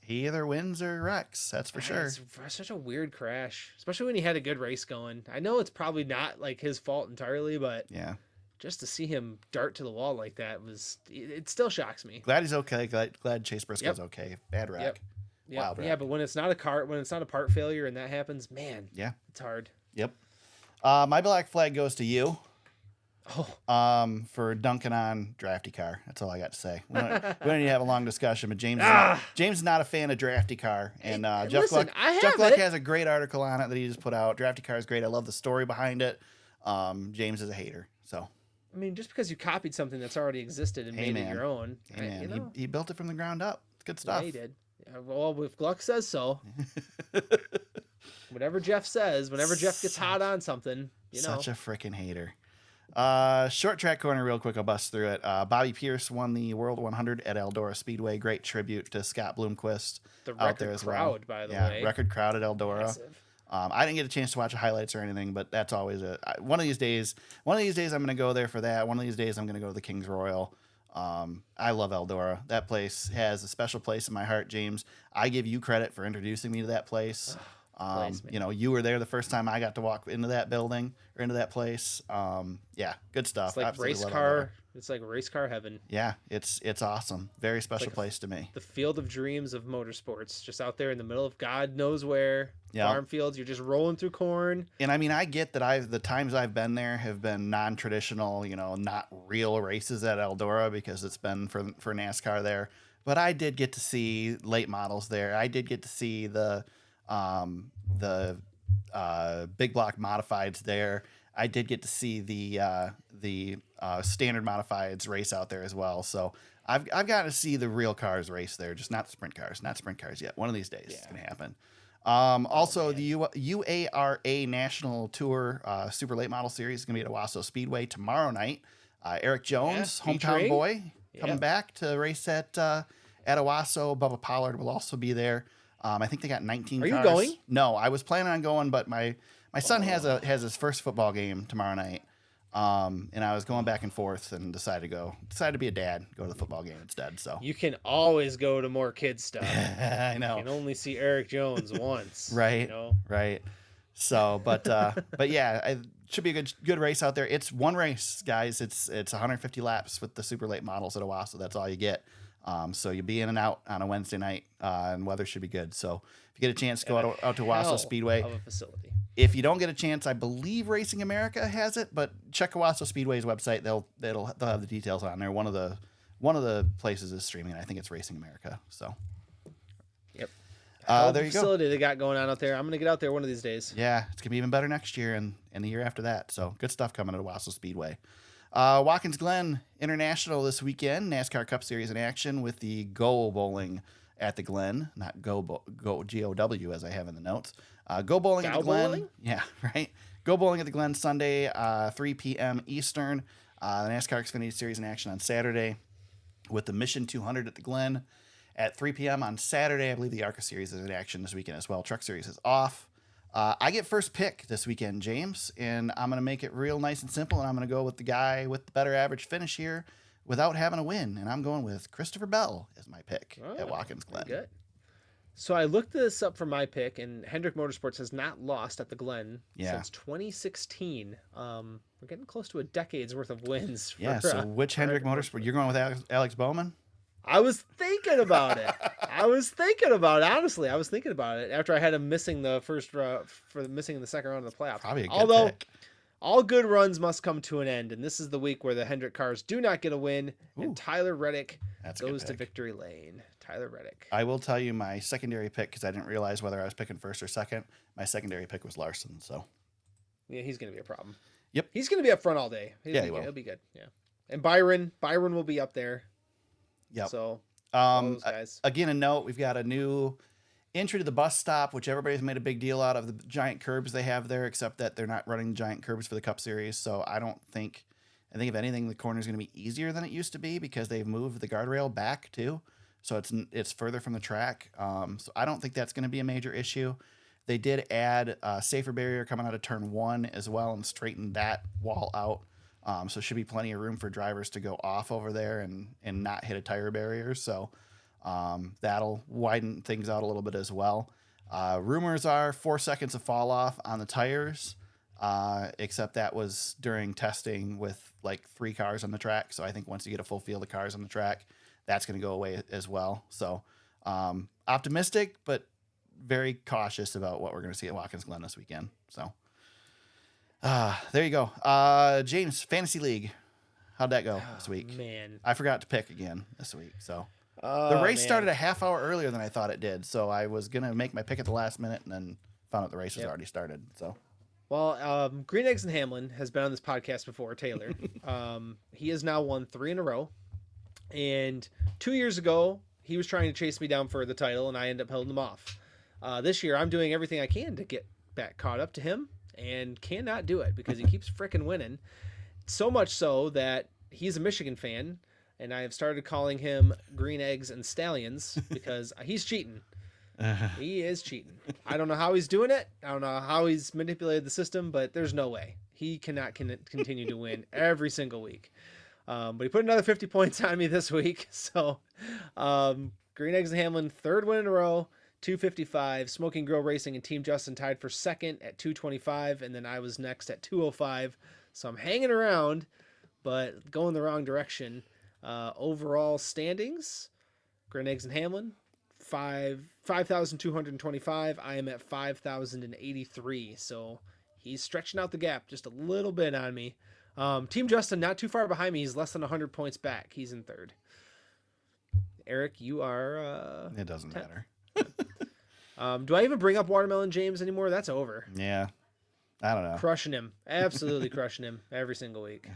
He either wins or wrecks. That's for sure. It's such a weird crash, especially when he had a good race going. I know it's probably not like his fault entirely, but yeah, just to see him dart to the wall like that it still shocks me. Glad he's okay. Glad Chase Briscoe's okay. Bad wreck. Wild wreck. Yeah, but when it's not a part failure and that happens, man, it's hard. Yep. My black flag goes to you. Oh. For dunking on drafty car. That's all I got to say. We don't need to have a long discussion, but James is not a fan of drafty car. And Jeff Gluck has a great article on it that he just put out. Drafty car is great. I love the story behind it. James is a hater. So I mean, just because you copied something that's already existed and made it your own. He built it from the ground up. It's good stuff. Yeah, he did. Well, if Gluck says so. Whatever Jeff says, whenever Jeff gets hot on something, Such a freaking hater. Short track corner real quick. I'll bust through it. Bobby Pierce won the World 100 at Eldora Speedway. Great tribute to Scott Bloomquist out there as well. By the way. Record crowd at Eldora. I didn't get a chance to watch the highlights or anything, but that's always one of these days I'm going to go there for that. One of these days I'm going to go to the Kings Royal. I love Eldora. That place has a special place in my heart, James. I give you credit for introducing me to that place. You were there the first time I got to walk into that building or into that place. Good stuff. It's like race car. It's like race car heaven. Yeah, it's awesome. Very special place to me. The field of dreams of motorsports, just out there in the middle of God knows where. Farm fields. You're just rolling through corn. And I mean, I get that the times I've been there have been non-traditional, not real races at Eldora because it's been for NASCAR there. But I did get to see late models there. I did get to see the big block modifieds there. I did get to see the standard modifieds race out there as well. So I've got to see the real cars race there, just not the sprint cars. Not sprint cars yet. One of these days it's going to happen. The UARA National Tour Super Late Model Series is going to be at Owasso Speedway tomorrow night. Eric Jones, hometown boy, coming back to race at Owasso. Bubba Pollard will also be there. I think they got 19 cars. Are you going? No, I was planning on going, but my son has his first football game tomorrow night. And I was going back and forth and decided to be a dad, go to the football game instead. So you can always go to more kids stuff. I know. You can only see Eric Jones once. Right. Right. So, but yeah, it should be a good race out there. It's one race, guys. It's 150 laps with the super late models at Owasso. That's all you get. So you'll be in and out on a Wednesday night, and weather should be good. So if you get a chance, go out to Owasso Speedway. Of a facility. If you don't get a chance, I believe Racing America has it, but check Owasso Speedway's website. They'll have the details on there. One of the places is streaming. I think it's Racing America. So. Yep. There you go. Facility they got going on out there. I'm gonna get out there one of these days. Yeah, it's gonna be even better next year and the year after that. So good stuff coming at Owasso Speedway. Watkins Glen International this weekend. NASCAR Cup Series in action with the Go Bowling at the Glen, not Go GOW as I have in the notes. Go Bowling at the Glen. Bowling? Yeah, right. Go Bowling at the Glen Sunday, 3 p.m. Eastern. The NASCAR Xfinity Series in action on Saturday with the Mission 200 at the Glen at 3 p.m. on Saturday. I believe the ARCA Series is in action this weekend as well. Truck Series is off. I get first pick this weekend, James, and I'm going to make it real nice and simple, and I'm going to go with the guy with the better average finish here without having a win, and I'm going with Christopher Bell as my pick at Watkins Glen. Good. So I looked this up for my pick, and Hendrick Motorsports has not lost at the Glen since 2016. We're getting close to a decade's worth of wins. So which Hendrick Motorsport? You're going with Alex Bowman? I was thinking about it. Honestly, I was thinking about it after I had him missing the missing in the second round of the playoffs. Probably a good pick. All good runs must come to an end, and this is the week where the Hendrick cars do not get a win, and Tyler Reddick goes to victory lane. Tyler Reddick. I will tell you my secondary pick, because I didn't realize whether I was picking first or second. My secondary pick was Larson. So, yeah, he's going to be a problem. Yep, he's going to be up front all day. He will. He'll be good. Yeah, and Byron will be up there. Yep. So, those guys. Again, a note: we've got a new entry to the bus stop, which everybody's made a big deal out of the giant curbs they have there, except that they're not running giant curbs for the Cup Series. So I think if anything, the corner is going to be easier than it used to be because they've moved the guardrail back too. So it's further from the track. So I don't think that's going to be a major issue. They did add a safer barrier coming out of turn 1 as well and straighten that wall out. So should be plenty of room for drivers to go off over there and not hit a tire barrier. So that'll widen things out a little bit as well. Rumors are 4 seconds of fall off on the tires, except that was during testing with like 3 cars on the track. So I think once you get a full field of cars on the track, that's going to go away as well. So optimistic, but very cautious about what we're going to see at Watkins Glen this weekend. So there you go. James, Fantasy League. How'd that go this week? Man, I forgot to pick again this week. So the race started a half hour earlier than I thought it did. So I was going to make my pick at the last minute and then found out the race was already started. So. Well, Green Eggs and Hamlin has been on this podcast before, Taylor. He has now won 3 in a row. And 2 years ago, he was trying to chase me down for the title, and I ended up holding him off. This year, I'm doing everything I can to get back caught up to him, and cannot do it because he keeps frickin' winning. So much so that he's a Michigan fan, and I have started calling him Green Eggs and Stallions because he's cheating. He is cheating. I don't know how he's doing it. I don't know how he's manipulated the system, but there's no way. He cannot continue to win every single week. But he put another 50 points on me this week. So Green Eggs and Hamlin, 3rd win in a row, 255. Smoking Grill Racing and Team Justin tied for 2nd at 225. And then I was next at 205. So I'm hanging around, but going the wrong direction. Overall standings, Green Eggs and Hamlin, 5,225. I am at 5,083. So he's stretching out the gap just a little bit on me. Team Justin, not too far behind me. He's less than 100 points back. He's in 3rd. Eric, you are... it doesn't 10th. matter. Do I even bring up Watermelon James anymore? That's over. Yeah. I don't know. Crushing him. Absolutely crushing him every single week.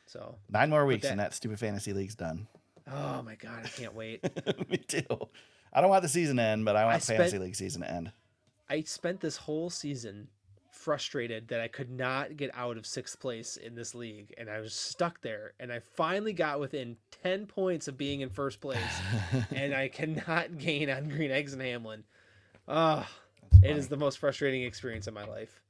So 9 more weeks and that stupid fantasy league's done. Oh, my God. I can't wait. Me too. I don't want the season to end, but I want fantasy league season to end. I spent this whole season frustrated that I could not get out of 6th place in this league, and I was stuck there, and I finally got within 10 points of being in 1st place, and I cannot gain on Green Eggs and Hamlin. It is the most frustrating experience of my life.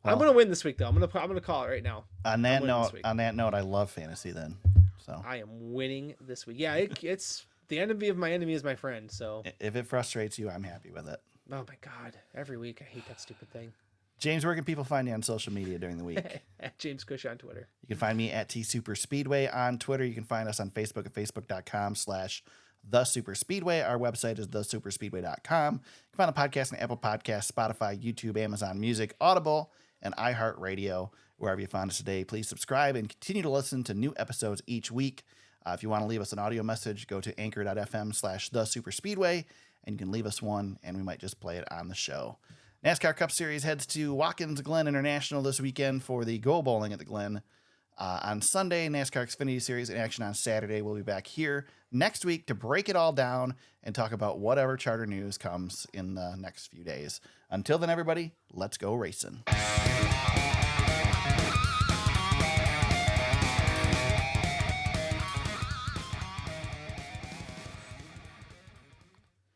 Well, I'm gonna win this week though. I'm gonna call it right now. On that note, I love fantasy then. So I am winning this week. Yeah, it's the enemy of my enemy is my friend. So if it frustrates you, I'm happy with it. Oh my God, every week I hate that stupid thing. James, where can people find you on social media during the week? At James Cush on Twitter. You can find me at TSuperspeedway on Twitter. You can find us on Facebook at facebook.com/TheSuperspeedway. Our website is thesuperspeedway.com. You can find the podcast on Apple Podcasts, Spotify, YouTube, Amazon Music, Audible, and iHeartRadio. Wherever you found us today, please subscribe and continue to listen to new episodes each week. If you want to leave us an audio message, go to anchor.fm/TheSuperspeedway, and you can leave us one, and we might just play it on the show. NASCAR Cup Series heads to Watkins Glen International this weekend for the Go Bowling at the Glen. On Sunday, NASCAR Xfinity Series in action on Saturday. We'll be back here next week to break it all down and talk about whatever charter news comes in the next few days. Until then, everybody, let's go racing.